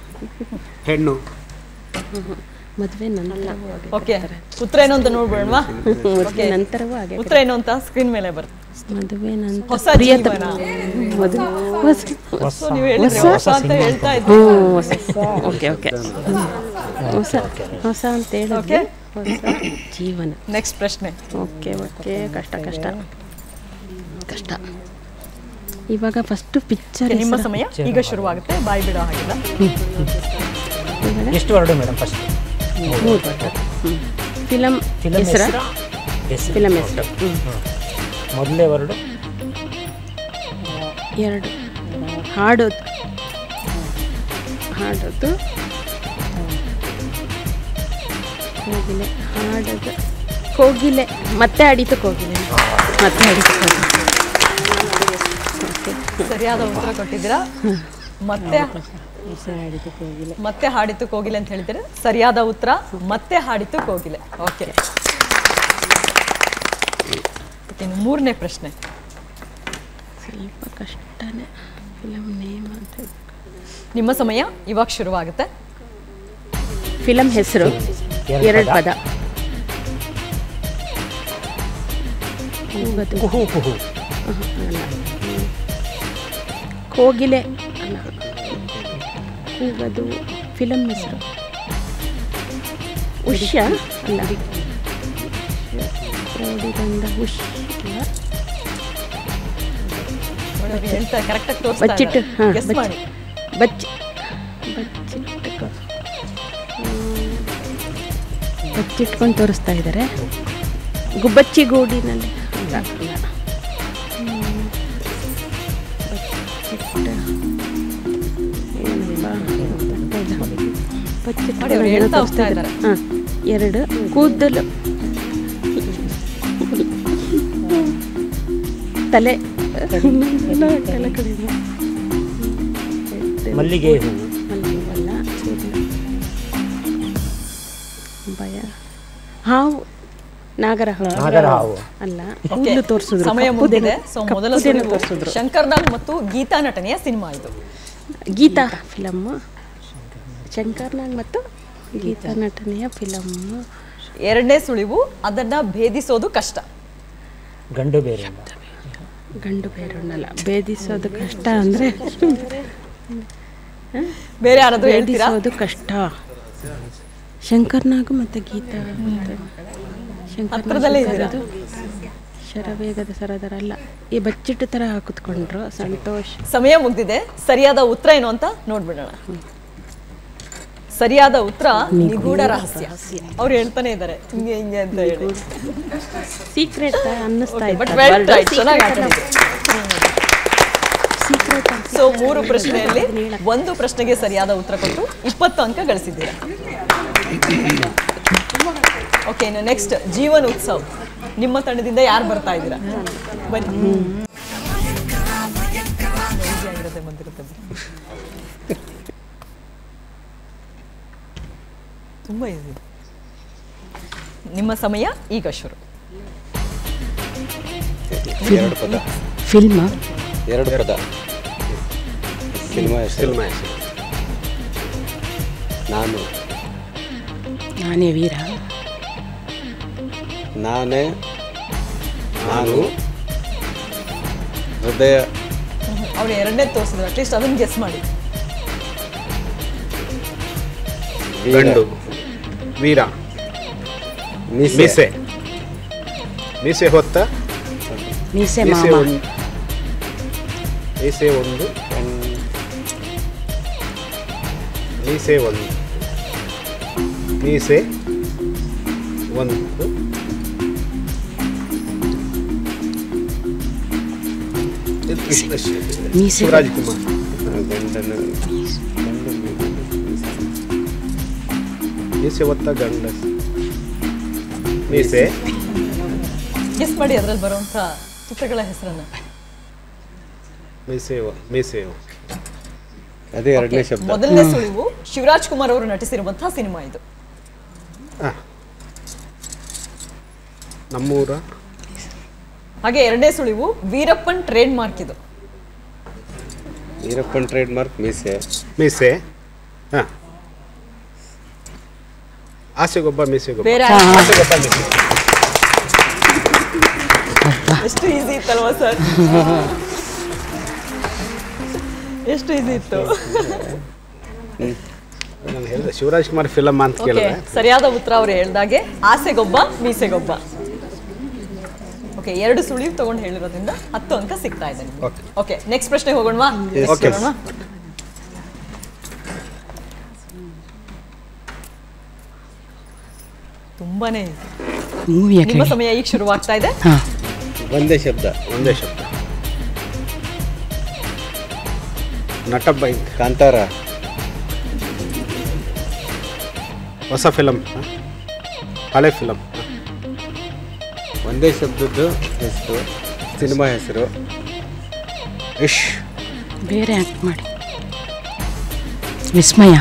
ಹೆಣ್ಣು. ಮದುವೆ ನಂತರ. ಓಕೆ, ಉತ್ತರ ಏನು ಅಂತ ನೋಡ್ಬೇಡವಾ? ಮದುವೆ ನಂತರವೂ ಹಾಗೆ. ಉತ್ತರ ಏನು ಅಂತ ಸ್ಕ್ರೀನ್ ಮೇಲೆ ಬರುತ್ತೆ. ಮದುವೆ ನಂತರ ಹೊಸ ಪ್ರಿಯತಮ. ನೀವು ಹೇಳಿದ್ರೆ ಹೊಸ ಅಂತ ಹೇಳ್ತಾ ಇದ್ದೀವಿ. Okay okay. ಹೊಸ ಹೊಸ ಅಂತ ಹೇಳಿದ್ರೆ ಹೊಸ ಜೀವನ. ನೆಕ್ಸ್ಟ್ ಪ್ರಶ್ನೆ. ಓಕೆ ಓಕೆ, ಕಷ್ಟ ಕಷ್ಟ ಕಷ್ಟ. ಇವಾಗ ಫಸ್ಟ್ ಪಿಕ್ಚರ್. ನಿಮ್ಮ ಸಮಯ ಈಗ ಶುರುವಾಗುತ್ತೆ, ಬಾಯಿ ಬಿಡೋ ಹಾಗಿಲ್ಲ. ಎಷ್ಟು ವರ್ಡು ಮೇಡಮ್? ಫಸ್ಟ್ ಫಿಲಮ್ ಹೆಸರು. ಫಿಲಮ್ ಹೆಸರು ಮೊದಲೇ ವರ್ಡು. 2 ಹಾಡೋದು. ಹಾಡೋದು ಕೋಗಿಲೆ. ಹಾಡೋದು ಕೋಗಿಲೆ. ಮತ್ತೆ ಆಡಿತು ಕೋಗಿಲೆ. ಮತ್ತೆ ಆಡಿತು ಕೋಗಿಲೆ. ಸರಿಯಾದ ಉತ್ತರ ಕೊಟ್ಟಿದ್ದೀರಾ. ಮತ್ತೆ ಮತ್ತೆ ಹಾಡಿತು ಕೋಗಿಲೆ ಅಂತ ಹೇಳ್ತೀರಾ. ಸರಿಯಾದ ಉತ್ತರ ಮತ್ತೆ ಹಾಡಿತು ಕೋಗಿಲೆ. ಓಕೆ, ಇನ್ನು 3ನೇ ಪ್ರಶ್ನೆ. ಸ್ವಲ್ಪ ಕಷ್ಟನೇ. ಫಿಲಮ್ ನೇಮ್ ಅಂತ. ನಿಮ್ಮ ಸಮಯ ಇವಾಗ ಶುರುವಾಗುತ್ತೆ. ಫಿಲಮ್ ಹೆಸರು 2 ಪದ. ಕುಹು ಕುಹು. ಅಲ್ಲ, ಕೋಗಿಲೆ ಅಲ್ಲ, ಕೂಗದು. ಫಿಲಮ್ ಹೆಸರು ಉಷ್ಯ ಅಲ್ಲ, ಓಡಿ ಬಂದ ಉಷ್ ಅಲ್ಲ. ಬಚ್ಚಿಟ್ಟು. ಹಾಂ, ಬಚ್ಚಿಟ್ಕೊಂಡು ತೋರಿಸ್ತಾ ಇದ್ದಾರೆ. ಗುಬ್ಬಚ್ಚಿ ಗೂಡಿನಲ್ಲಿ. ಹಾಂ, 2 ಕೂದಲು. ತಲೆ. ಮಲ್ಲಿಗೆ ಹೂವು. ಮಲ್ಲಿಗೆಲ್ಲ. ಭಯ. ಹಾವು. ನಾಗರ ಹಾವು ಅಲ್ಲ. ಕೂದಲು ತೋರಿಸಿದ್ರು. ಸಮಯ ಮುಗಿದಿದೆ. ಸೊ ಮೊದಲ ತೋರಿಸಿದ್ರು ಶಂಕರ್ನಾಗ್ ಮತ್ತು ಗೀತಾ ನಟನೆಯ ಸಿನಿಮಾ ಇದು. ಗೀತಾ ಫಿಲಮ್. ಶಂಕರ್ನಾಗ್ ಮತ್ತು ಗೀತಾ ನಟನೆಯ ಫಿಲಮ್. 2ನೇ ಸುಳಿವು, ಅದನ್ನ ಭೇದಿಸೋದು ಕಷ್ಟ. ಗಂಡು ಬೇರೆ. ಗಂಡು ಬೇರೊನ್ನಲ್ಲ, ಭೇದಿಸೋದು ಕಷ್ಟ ಅಂದರೆ ಬೇರೆ ಯಾರಾದರೂ ಹೇಳ್ತೀರಾ? ಭೇದಿಸೋದು ಕಷ್ಟ. ಶಂಕರ್ನಾಗ್ ಮತ್ತು ಗೀತಾ. ಹತ್ರದಲ್ಲೇ ಇದ್ದೀರಾ? ಶರವೇಗದ ಸರದರ ಅಲ್ಲ, ಈ ಬಚ್ಚಿಟ್ಟು ಥರ ಕೂತ್ಕೊಂಡ್ರು. ಸಂತೋಷ್. ಸಮಯ ಮುಗ್ದಿದೆ. ಸರಿಯಾದ ಉತ್ತರ ಏನು ಅಂತ ನೋಡ್ಬಿಡೋಣ. ಸರಿಯಾದ ಉತ್ತರ ನಿಗೂಢ ರಹಸ್ಯ. ಅವ್ರು ಹೇಳ್ತಾನೆ ಇದ್ದಾರೆ ಹಿಂಗೆ ಹಿಂಗೆ ಅಂತ ಹೇಳಿ. ಸೀಕ್ರೆಟ್ ಅನ್ನಿಸ್ತಾ ಇದೆ. ಬಟ್ ವೆಲ್ ರೈಟ್, ಚೆನ್ನಾಗಿ ಆಡಿದ್ರಿ. ಸೊ 3 ಪ್ರಶ್ನೆಯಲ್ಲಿ 1 ಪ್ರಶ್ನೆಗೆ ಸರಿಯಾದ ಉತ್ತರ ಕೊಟ್ಟು 20 ಅಂಕ ಗಳಿಸಿದ್ದೀರಾ. ಓಕೆ, ಇನ್ನು ನೆಕ್ಸ್ಟ್ ಜೀವನ್ ಉತ್ಸವ್. ನಿಮ್ಮ ತಂಡದಿಂದ ಯಾರು ಬರ್ತಾ ಇದ್ದೀರಾ? ಬನ್ನಿ. ತುಂಬ ಈಸಿ. ನಿಮ್ಮ ಸಮಯ ಈಗ ಶುರು. 2 ಪದ. ಫಿಲ್ಮ್ 2 ಪದ. ಸಿನಿಮಾ ಹೆಸರು. ನಾನೇ ವೀರ. ನಾನು ಹೃದಯ. ಅವ್ರು 2ನೇ ತೋರಿಸಿದ್ರು, ಅಟ್ಲೀಸ್ಟ್ ಅದನ್ನು ಗೆಸ್ ಮಾಡಿ. ಗಂಡು. ವೀರ. ಮೀಸೆ. ಮೀಸೆ ಹೊತ್ತ. ಮೀಸೆ ಮೀಸೆ ಮಾಮ. ಒಂದು. ಮೀಸೆ ಒಂದು. ಮೀಸೆ ಒಂದು. ಮೀಸೆ ಒಂದು. ಶಿವರಾಜ್ ಕುಮಾರ್. ಮೀಸೆ ಹೊತ್ತ ಗಂಡ. ಮೀಸೆ. ಗೆಸ್ ಮಾಡಿ ಅದರಲ್ಲಿ ಬರುವಂಥ ಚಿತ್ರಗಳ ಹೆಸರನ್ನು. ಮೀಸೆ. ಅದೇ 2ನೇ ಶಬ್ದ. ಮೊದಲನೇ ಸುಳಿವು ಶಿವರಾಜ್ ಕುಮಾರ್ ಅವರು ನಟಿಸಿರುವಂತಹ ಸಿನಿಮಾ ಇದು. ನಮ್ಮೂರ. ಹಾಗೆ 2ನೇ ಸುಳಿವು ವೀರಪ್ಪನ್ ಟ್ರೇಡ್ ಮಾರ್ಕ್ ಇದು. ವೀರಪ್ಪನ್ ಟ್ರೇಡ್ ಮಾರ್ಕ್ ಮೀಸೆ. ಮೀಸೆ. ಹಾಂ, ಆಸೆಗೊಬ್ಬ ಮೀಸೆಗೊಬ್ಬ. ಬೇರೆ ಆಸೆಗೊಬ್ಬ ಮೀಸೆ. ಎಷ್ಟು ಈಸಿ ಇತ್ತಲ್ವಾ ಸರ್? ಎಷ್ಟು ಈಸಿ ಇತ್ತು. ನಾನು ಹೇಳಿದೆ ಶಿವರಾಜ್ ಕುಮಾರ್ ಫಿಲಮ್ ಅಂತ ಕೇಳಿದೆ. ಸರಿಯಾದ ಉತ್ತರ ಅವ್ರು ಹೇಳ್ದಾಗೆ ಆಸೆಗೊಬ್ಬ ಮೀಸೆಗೊಬ್ಬ. ಓಕೆ, 2 ಸುಳಿವು ತಗೊಂಡು ಹೇಳಿರೋದ್ರಿಂದ 10 ಅಂಕ ಸಿಗ್ತಾ ಇದೆ. ಓಕೆ, ನೆಕ್ಸ್ಟ್ ಪ್ರಶ್ನೆ ಹೋಗೋಣವಾ? ತುಂಬಾನೇ ನಿಮ್ಮ ಸಮಯ ಈಗ ಶುರುವಾಗ್ತಾ ಇದೆ. ಒಂದೇ ಶಬ್ದ. ನಟಬ್ಬ ಕಾಂತಾರ. ಹೊಸ ಫಿಲಮ್, ಹಳೆ ಫಿಲಮ್. ಒಂದೇ ಶಬ್ದದ್ದು ಹೆಸರು, ಸಿನಿಮಾ ಹೆಸರು. ಬೇರೆ ಆ್ಯಕ್ಟ್ ಮಾಡಿ. ವಿಸ್ಮಯ.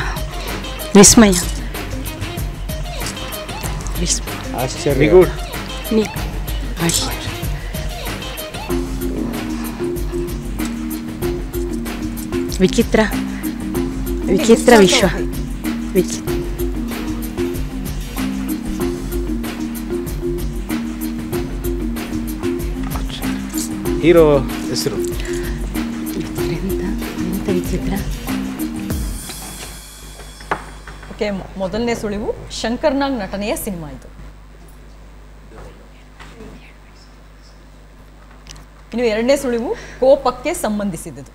ಆಶ್ಚರ್ಯ. ವಿಚಿತ್ರ ವಿಶ್ವ. ಹೀರೋ ಹೆಸರು ವಿಚಿತ್ರ. ಓಕೆ, ಮೊದಲನೇ ಸುಳಿವು ಶಂಕರ್ನಾಗ್ ನಟನೆಯ ಸಿನಿಮಾ ಇದು. ಇನ್ನು 2ನೇ ಸುಳಿವು ಕೋಪಕ್ಕೆ ಸಂಬಂಧಿಸಿದ್ದು.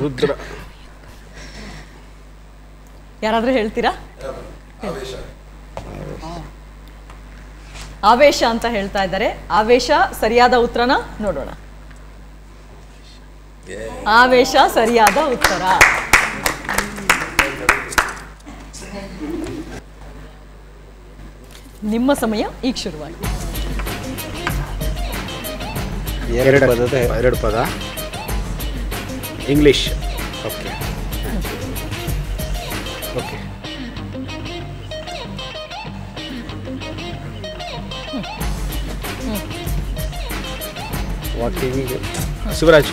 ರುದ್ರ. ಯಾರಾದ್ರೂ ಹೇಳ್ತೀರಾ? ಆವೇಶ ಅಂತ ಹೇಳ್ತಾ ಇದ್ದಾರೆ. ಆವೇಶ ಸರಿಯಾದ ಉತ್ತರನ ನೋಡೋಣ. ಆವೇಶ ಸರಿಯಾದ ಉತ್ತರ. ನಿಮ್ಮ ಸಮಯ ಈಗ ಶುರುವಾಗಿದೆ. 2 ಪದ. ಇಂಗ್ಲಿಷ್. ಓಕೆ. ಶಿವರಾಜ್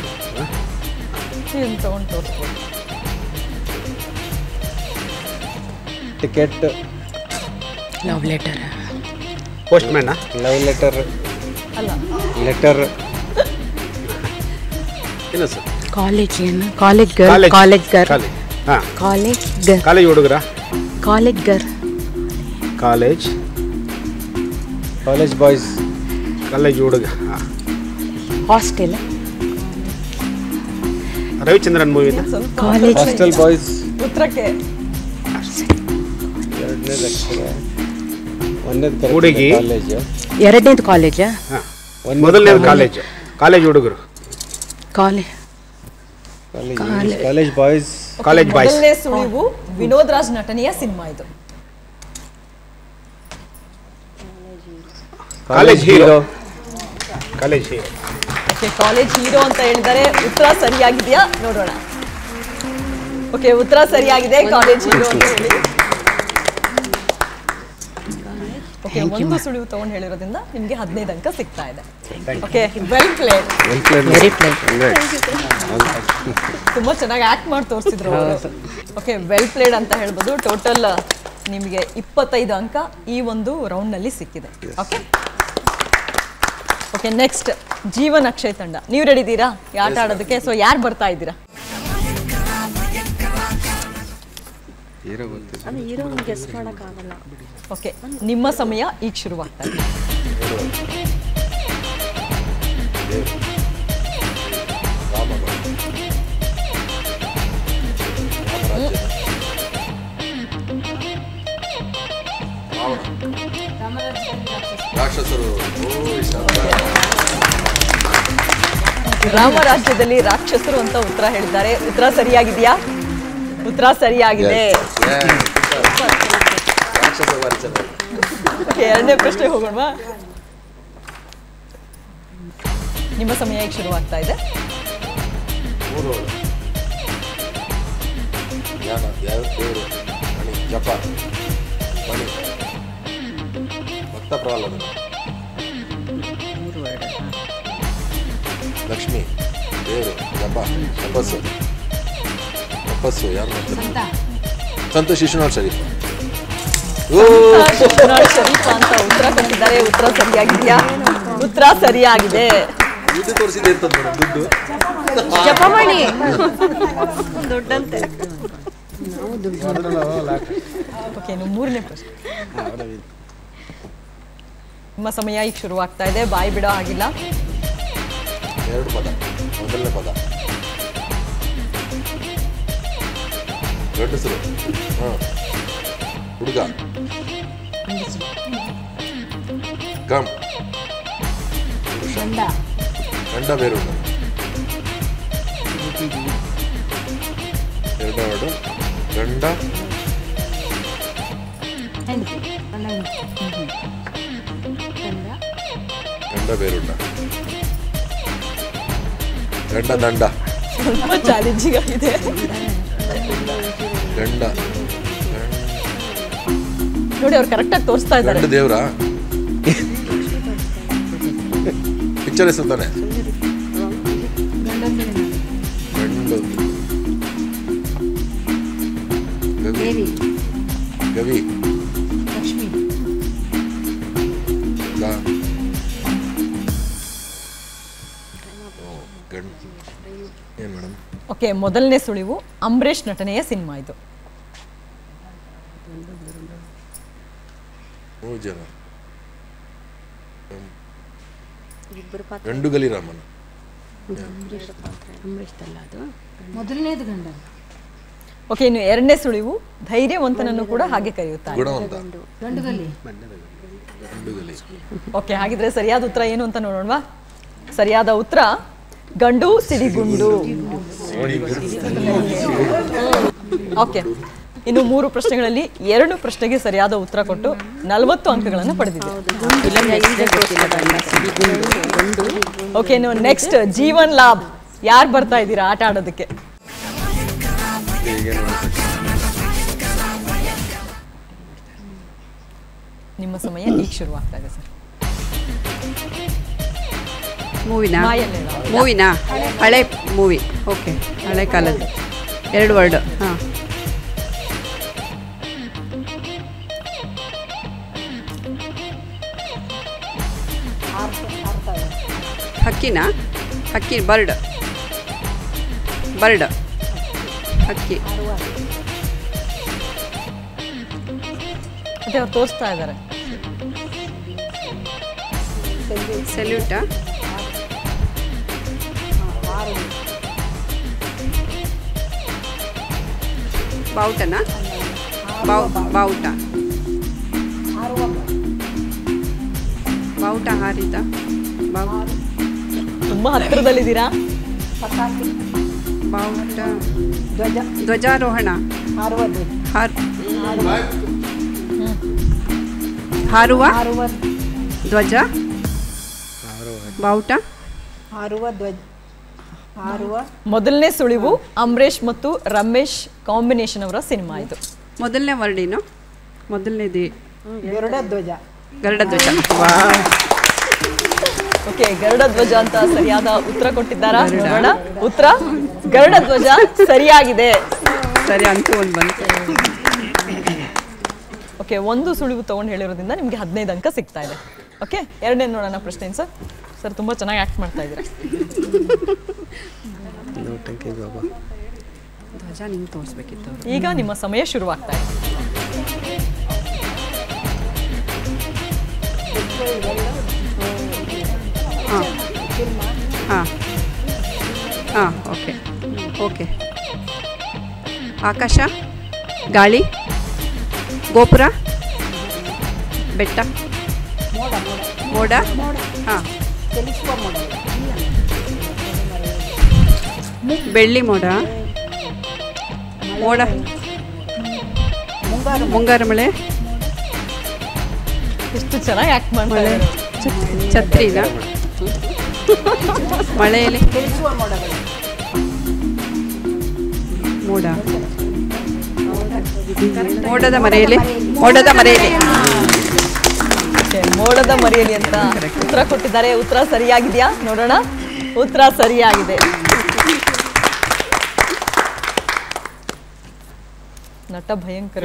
ತಗೊಂಡು ತೋರಿಸ್ಬೋದು. Ticket. Love letter. Postman. Love letter ಅಲ್ಲ. ಲೆಟರ್ ಇಲ್ಲ ಸರ್. College girl. ಕಾಲೇಜ್ ಹುಡುಗರ. College boys. ಕಾಲೇಜ್ ಹುಡುಗ. Hostel. Ravichandran movie. Hostel boys. ಉತ್ತರಕ್ಕೆ ಹುಡುಗಿ. ಎರಡನೇದು ಕಾಲೇಜ್. ಮೊದಲನೇದು ಕಾಲೇಜ್ ಹುಡುಗರು. College boys. ಮೊದಲನೇ ಸುಳಿವು ವಿನೋದ್ ರಾಜ್ ನಟನೆಯ ಸಿನಿಮಾ ಇದು. College hero. Okay, college hero ಅಂತ ಹೇಳಿದರೆ ಉತ್ತರ ಸರಿಯಾಗಿದೆಯಾ ನೋಡೋಣ. ಓಕೆ, ಉತ್ತರ ಸರಿಯಾಗಿದೆ. ಕಾಲೇಜ್ ಹೀರೋ ಅಂತ ಹೇಳಿ. ಓಕೆ, ಒಂದು ಸುಳಿವು ತಗೊಂಡು ಹೇಳಿರೋದ್ರಿಂದ ನಿಮಗೆ 15 ಅಂಕ ಸಿಗ್ತಾ ಇದೆ. Okay, well played. ತುಂಬಾ ಚೆನ್ನಾಗಿ ಆಕ್ಟ್ ಮಾಡಿ ತೋರಿಸಿದ್ರು. ಓಕೆ, ವೆಲ್ ಪ್ಲೇಡ್ ಅಂತ ಹೇಳ್ಬೋದು. ಟೋಟಲ್ ನಿಮಗೆ 25 ಅಂಕ ಈ ಒಂದು ರೌಂಡ್ ನಲ್ಲಿ ಸಿಕ್ಕಿದೆ. ಓಕೆ, ನೆಕ್ಸ್ಟ್ ಜೀವನ್ ಅಕ್ಷಯ್ ತಂಡ. ನೀವು ರೆಡಿ ಇದ್ದೀರಾ ಈ ಆಟ ಆಡೋದಕ್ಕೆ? ಸೊ ಯಾರು ಬರ್ತಾ ಇದ್ದೀರಾ? ಓಕೆ, ನಿಮ್ಮ ಸಮಯ ಈಗ ಶುರುವಾಗ್ತಾ ಇದೆ. ರಾಮರಾಜ್ಯದಲ್ಲಿ ರಾಕ್ಷಸರು ಅಂತ ಉತ್ತರ ಹೇಳಿದ್ದಾರೆ. ಉತ್ತರ ಸರಿಯಾಗಿದೆಯಾ? ಉತ್ತರ ಸರಿಯಾಗಿದೆ. ಎರಡನೇ ಪ್ರಶ್ನೆ ಹೋಗೋಣವಾ? ನಿಮ್ಮ ಸಮಯ ಈಗ ಶುರುವಾಗ್ತಾ ಇದೆ. ಲಕ್ಷ್ಮಿ, ದೇವರು, ಜಪ, ತಪಸ್ಸು ಯಾರು ಮಾಡ್ತಾರೆ? ಸಂತೋಷ್ ಶಿಶುನಾಳ್ ಶರೀಫ್. ಶಿಶುನಾಳ್ ಶರೀಫ್ ಅಂತ ಉತ್ತರ ಕೊಟ್ಟಿದ್ದಾರೆ. ಉತ್ತರ ಸರಿಯಾಗಿದೆಯಾ? ಉತ್ತರ ಸರಿಯಾಗಿದೆ. ದುಡ್ಡು ತೋರಿಸಿದೆ ಇರ್ತದೆ ಮೇಡಮ್, ದುಡ್ಡು ಜಪ ಮಾಡಿ ದುಡ್ಡಂತೆ. ಓಕೆ, ಇನ್ನು ಮೂರನೇ ಪ್ರಶ್ನೆ. ನಿಮ್ಮ ಸಮಯ ಈಗ ಶುರುವಾಗ್ತಾ ಇದೆ, ಬಾಯಿ ಬಿಡೋ ಆಗಿಲ್ಲ. 2 ಪದ. ಮೊದಲನೇ ಪದ ಗಂಡಸರು. ಹುಡುಗ. ಗಮ್. ಗಂಡ ಬೇರೆ ಉಂಟು. 2 ವರ್ಡು. ಗಂಡ ಗಂಡ ಬೇರುಂಡ. ಗಂಡ ದಂಡ. ಸ್ವಲ್ಪ ಚಾಲೆಂಜಿಂಗ್ ಆಗಿದೆ. ಗಂಡ ನೋಡಿ, ಅವ್ರು ಕರೆಕ್ಟಾಗಿ ತೋರಿಸ್ತಾ ಇದ್ದಾರೆ. ಗಂಡ ದೇವ್ರ ಪಿಕ್ಚರ್ ಹೆಸರು ತಾನೆ. ಗಂಡು ಗವಿ. ಗವಿ. ಏನ್ ಮೇಡಮ್? ಓಕೆ, ಮೊದಲನೇ ಸುಳಿವು ಅಂಬರೀಷ್ ನಟನೆಯ ಸಿನಿಮಾ ಇದು. 3 ಜನ. ಗಂಡುಗಲಿ ರಾಮನ್. ಮೊದಲನೇದು ಗಂಡ. ಓಕೆ, ಇನ್ನು ಎರಡನೇ ಸುಳಿವು ಧೈರ್ಯವಂತನನ್ನು ಕೂಡ ಹಾಗೆ ಕರೆಯುತ್ತಾರೆ. ಗುಣವಂತ. ಗಂಡುಗಲಿ. ಓಕೆ, ಹಾಗಿದ್ರೆ ಸರಿಯಾದ ಉತ್ತರ ಏನು ಅಂತ ನೋಡೋಣವಾ? ಸರಿಯಾದ ಉತ್ತರ ಗಂಡು ಸಿಡಿಗುಂಡು. ಓಕೆ, ಇನ್ನು 3 ಪ್ರಶ್ನೆಗಳಲ್ಲಿ 2 ಪ್ರಶ್ನೆಗೆ ಸರಿಯಾದ ಉತ್ತರ ಕೊಟ್ಟು 40 ಅಂಕಗಳನ್ನು ಪಡೆದಿದೆ. ಓಕೆ, ಇನ್ನು ನೆಕ್ಸ್ಟ್ ಜೀವನ್ ಲಾಭ್. ಯಾರು ಬರ್ತಾ ಇದ್ದೀರಾ ಆಟ ಆಡೋದಕ್ಕೆ? ನಿಮ್ಮ ಸಮಯ ಈಗ ಶುರುವಾಗ್ತಾ ಇದೆ ಸರ್. ಮೂವಿನಾ ಹಳೆ ಮೂವಿ. ಓಕೆ, ಹಳೆ ಕಾಲದ್ದು 2 ವರ್ಡ್. ಹಾಂ, ಹಕ್ಕಿನಾ? ಹಕ್ಕಿ. ಬರ್ಡ್. ಹಕ್ಕಿ. ಅದೇ ಅವ್ರು ತೋರಿಸ್ತಾ ಇದ್ದಾರೆ. ಸೆಲ್ಯೂಟಾ? ಬಾವುಟನಾ? ಬಾವುಟ. ಬಾವುಟ ಹಾರಿದ. ತುಂಬಾ ಹತ್ತಿರದಲ್ಲಿದ್ದೀರಾ. ಬಾವುಟ. ಧ್ವಜಾರೋಹಣ. ಹಾರುವ ಧ್ವಜ. ಬಾವುಟ. ಮೊದಲನೇ ಸುಳಿವು ಅಂಬರೀಷ್ ಮತ್ತು ರಮೇಶ್ ಕಾಂಬಿನೇಷನ್ ಅವರ ಸಿನಿಮಾ ಇದು. ಮೊದಲನೇ ವರ್ಡ್ ಏನು? ಮೊದಲನೇದು ಗರುಡಧ್ವಜ. ಗರುಡಧ್ವಜ. ಓಕೆ, ಗರುಡಧ್ವಜ ಅಂತ ಸರಿಯಾದ ಉತ್ತರ ಕೊಟ್ಟಿದ್ದಾರಾ? ನೋಡೋಣ. ಉತ್ತರ ಗರುಡಧ್ವಜ ಸರಿಯಾಗಿದೆ. ಸರಿ, ಅಂತೂ ಒಂದು ಬಂತು. ಓಕೆ, 1 ಸುಳಿವು ತಗೊಂಡು ಹೇಳಿರೋದ್ರಿಂದ ನಿಮಗೆ 15 ಅಂಕ ಸಿಗ್ತಾ ಇದೆ. ಓಕೆ, ಎರಡನೇ ನೋಡೋಣ ಪ್ರಶ್ನೆ ಸರ್. ಸರ್ ತುಂಬಾ ಚೆನ್ನಾಗಿ ಆಕ್ಟ್ ಮಾಡ್ತಾ ಇದ್ದೀರಾ. ಧ್ವಜ ನಿಮ್ಗೆ ತೋರಿಸ್ಬೇಕಿತ್ತು. ಈಗ ನಿಮ್ಮ ಸಮಯ ಶುರುವಾಗ್ತಾ ಇದೆ. ಹಾಂ, ಓಕೆ. ಆಕಾಶ, ಗಾಳಿ, ಗೋಪುರ, ಬೆಟ್ಟ, ಮೋಡ. ಹಾಂ, ಬೆಳ್ಳಿ ಮೋಡ, ಮುಂಗಾರು ಮಳೆ. ಎಷ್ಟು ಚೆನ್ನಾಗಿ ಆಕ್ಟ್ ಮಾಡ್ತಾರೆ. ಛತ್ರಿನ? ಮಳೆಯಲ್ಲಿ ಮೋಡ. ಮೋಡದ ಮರೆಯಲ್ಲಿ. ಮೋಡದ ಮರೆಯಲ್ಲಿ ಅಂತ ಉತ್ತರ ಕೊಟ್ಟಿದ್ದಾರೆ. ಉತ್ತರ ಸರಿಯಾಗಿದೆಯಾ ನೋಡೋಣ. ಉತ್ತರ ಸರಿಯಾಗಿದೆ. ನಟ ಭಯಂಕರ.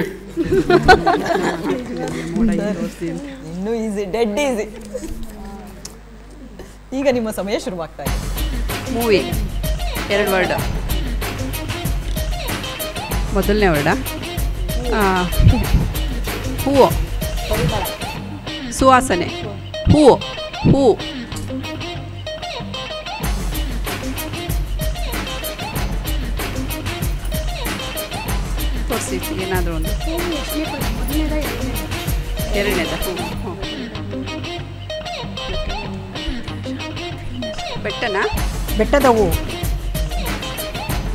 ಇನ್ನೂ ಈಸಿ, ಡೆಡ್ ಈಸಿ. ಈಗ ನಿಮ್ಮ ಸಮಯ ಶುರುವಾಗ್ತಾ ಇದೆ. Movie 2 word. ಮೊದಲನೇ ವರ್ಡ ಹೂವು, ಸುವಾಸನೆ, ಹೂವು, ಹೂ, ತೋರಿಸಿ ಏನಾದರೂ ಒಂದು. ಎರಡನೇದ ಹೂ. ಬೆಟ್ಟನಾ? ಬೆಟ್ಟದ ಹೂ.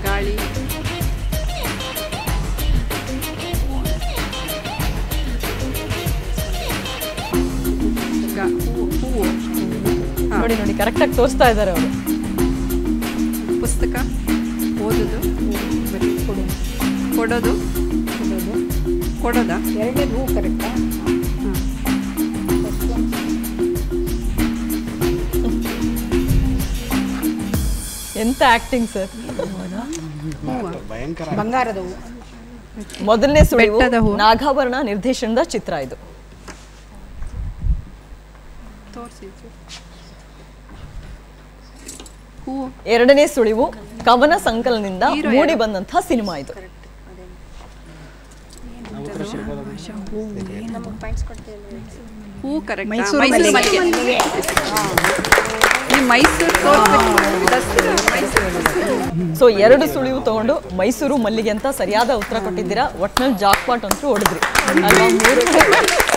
ಗಾಳಿ, ಹೂವು. ನೋಡಿ ನೋಡಿ ಕರೆಕ್ಟಾಗಿ ತೋರಿಸ್ತಾ ಇದ್ದಾರೆ ಅವರು. ಪುಸ್ತಕ, ಓದೋದು, ಕೊಡೋದು, ಕೊಡೋದಾ? ಎರಡನೇ ಹೂ ಕರೆಕ್ಟಾ? ಎಂತ ಆಕ್ಟಿಂಗ್ ಸರ್. ಬಂಗಾರದ ಹೂ. ಮೊದಲನೇ ಸುಳಿವು ನಾಗಾಭರಣ ನಿರ್ದೇಶನದ ಚಿತ್ರ ಇದು. ಎರಡನೇ ಸುಳಿವು ಕವನ ಸಂಕಲನದಿಂದ ಮೂಡಿ ಬಂದಂತಹ ಸಿನಿಮಾ ಇದು. ಹೂ ಕರೆಕ್ಟ್. ಮೈಸೂರು ಮಲ್ಲಿಗೆ. ಸೊ 2 ಸುಳಿವು ತಗೊಂಡು ಮೈಸೂರು ಮಲ್ಲಿಗೆ ಅಂತ ಸರಿಯಾದ ಉತ್ತರ ಕೊಟ್ಟಿದ್ದೀರಾ. ಒಟ್ನಲ್ಲಿ ಜಾಕ್ಪಾಟ್ ಅಂತೂ ಹೊಡೆದ್ರಿ ಅಲ್ವಾ? 3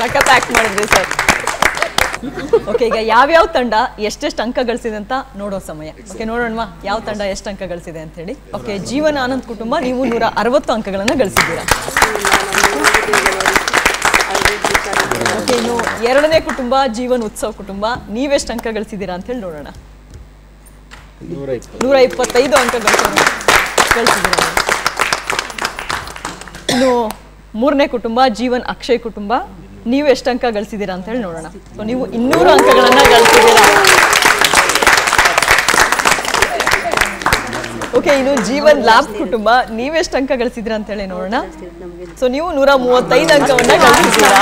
ಸಖತ್ ಆಕ್ಟ್ ಮಾಡಿದ್ರಿ ಸರ್. ಓಕೆ, ಈಗ ಯಾವ್ಯಾವ ತಂಡ ಎಷ್ಟೆಷ್ಟು ಅಂಕ ಗಳಿಸಿದೆ ಅಂತ ನೋಡೋ ಸಮಯ. ಓಕೆ, ನೋಡೋಣವಾ ಯಾವ ತಂಡ ಎಷ್ಟು ಅಂಕ ಗಳಿಸಿದೆ ಅಂತ ಹೇಳಿ. ಓಕೆ, ಜೀವನ ಆನಂದ್ ಕುಟುಂಬ ನೀವು 160 ಅಂಕಗಳನ್ನು ಗಳಿಸಿದ್ದೀರಾ. ಓಕೆ, ಇನ್ನು ಎರಡನೇ ಕುಟುಂಬ ಜೀವನ್ ಉತ್ಸವ್ ಕುಟುಂಬ ನೀವೆಷ್ಟು ಅಂಕ ಗಳಿಸಿದ್ದೀರಾ ಅಂತ ಹೇಳಿ ನೋಡೋಣ. 125 ಅಂಕ ಗಳಿಸಿದ್ದೀರಾ. ಇನ್ನು ಮೂರನೇ ಕುಟುಂಬ ಜೀವನ್ ಅಕ್ಷಯ್ ಕುಟುಂಬ ನೀವು ಎಷ್ಟು ಅಂಕ ಗಳಿಸಿದ್ದೀರಾ ಅಂತ ಹೇಳಿ ನೋಡೋಣ. ಸೊ ನೀವು 200 ಅಂಕಗಳನ್ನ ಗಳಿಸಿದ್ದೀರಾ. ಓಕೆ, ಇನ್ನು ಜೀವನ್ ಲ್ಯಾಬ್ ಕುಟುಂಬ ನೀವೆಷ್ಟು ಅಂಕ ಗಳಿಸಿದ್ದೀರಾ ಅಂತ ಹೇಳಿ ನೋಡೋಣ. ಸೊ ನೀವು 135 ಅಂಕವನ್ನ ಗಳಿಸಿದ್ದೀರಾ.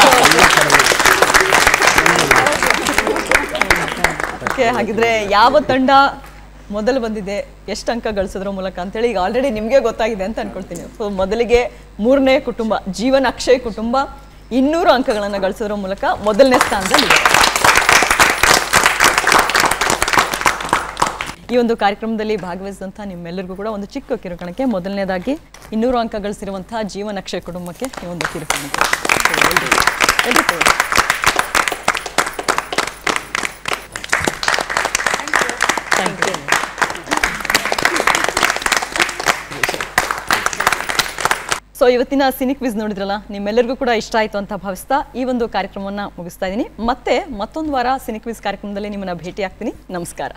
ಓಕೆ, ಹಾಗಿದ್ರೆ ಯಾವ ತಂಡ ಮೊದಲು ಬಂದಿದೆ, ಎಷ್ಟು ಅಂಕ ಗಳಿಸೋದ್ರ ಮೂಲಕ ಅಂತೇಳಿ ಈಗ ಆಲ್ರೆಡಿ ನಿಮಗೆ ಗೊತ್ತಾಗಿದೆ ಅಂತ ಅನ್ಕೊಳ್ತೀನಿ. ಸೊ ಮೊದಲಿಗೆ ಮೂರನೇ ಕುಟುಂಬ ಜೀವನ್ ಅಕ್ಷಯ್ ಕುಟುಂಬ 200 ಅಂಕಗಳನ್ನು ಗಳಿಸೋದ್ರ ಮೂಲಕ ಮೊದಲನೇ ಸ್ಥಾನದಲ್ಲಿದೆ. ಈ ಒಂದು ಕಾರ್ಯಕ್ರಮದಲ್ಲಿ ಭಾಗವಹಿಸಿದಂಥ ನಿಮ್ಮೆಲ್ಲರಿಗೂ ಕೂಡ ಒಂದು ಚಿಕ್ಕ ಕಿರುಕಣಕ್ಕೆ. ಮೊದಲನೇದಾಗಿ 200 ಅಂಕ ಗಳಿಸಿರುವಂತಹ ಜೀವನ್ ಅಕ್ಷಯ್ ಕುಟುಂಬಕ್ಕೆ ಈ ಒಂದು ಕಿರುಕಣಕ್ಕೆ. ಸೊ ಇವತ್ತಿನ ಸಿನಿಕ್ ವಿಸ್ ನೋಡಿದ್ರಲ್ಲ, ನಿಮ್ಮೆಲ್ಲರಿಗೂ ಕೂಡ ಇಷ್ಟ ಆಯಿತು ಅಂತ ಭಾವಿಸ್ತಾ ಈ ಒಂದು ಕಾರ್ಯಕ್ರಮವನ್ನು ಮುಗಿಸ್ತಾ ಇದ್ದೀನಿ. ಮತ್ತೆ ಮತ್ತೊಂದು ವಾರ ಸಿನಿಕ್ ವಿಸ್ ಕಾರ್ಯಕ್ರಮದಲ್ಲಿ ನಿಮ್ಮನ್ನ ಭೇಟಿ ಆಗ್ತೀನಿ. ನಮಸ್ಕಾರ.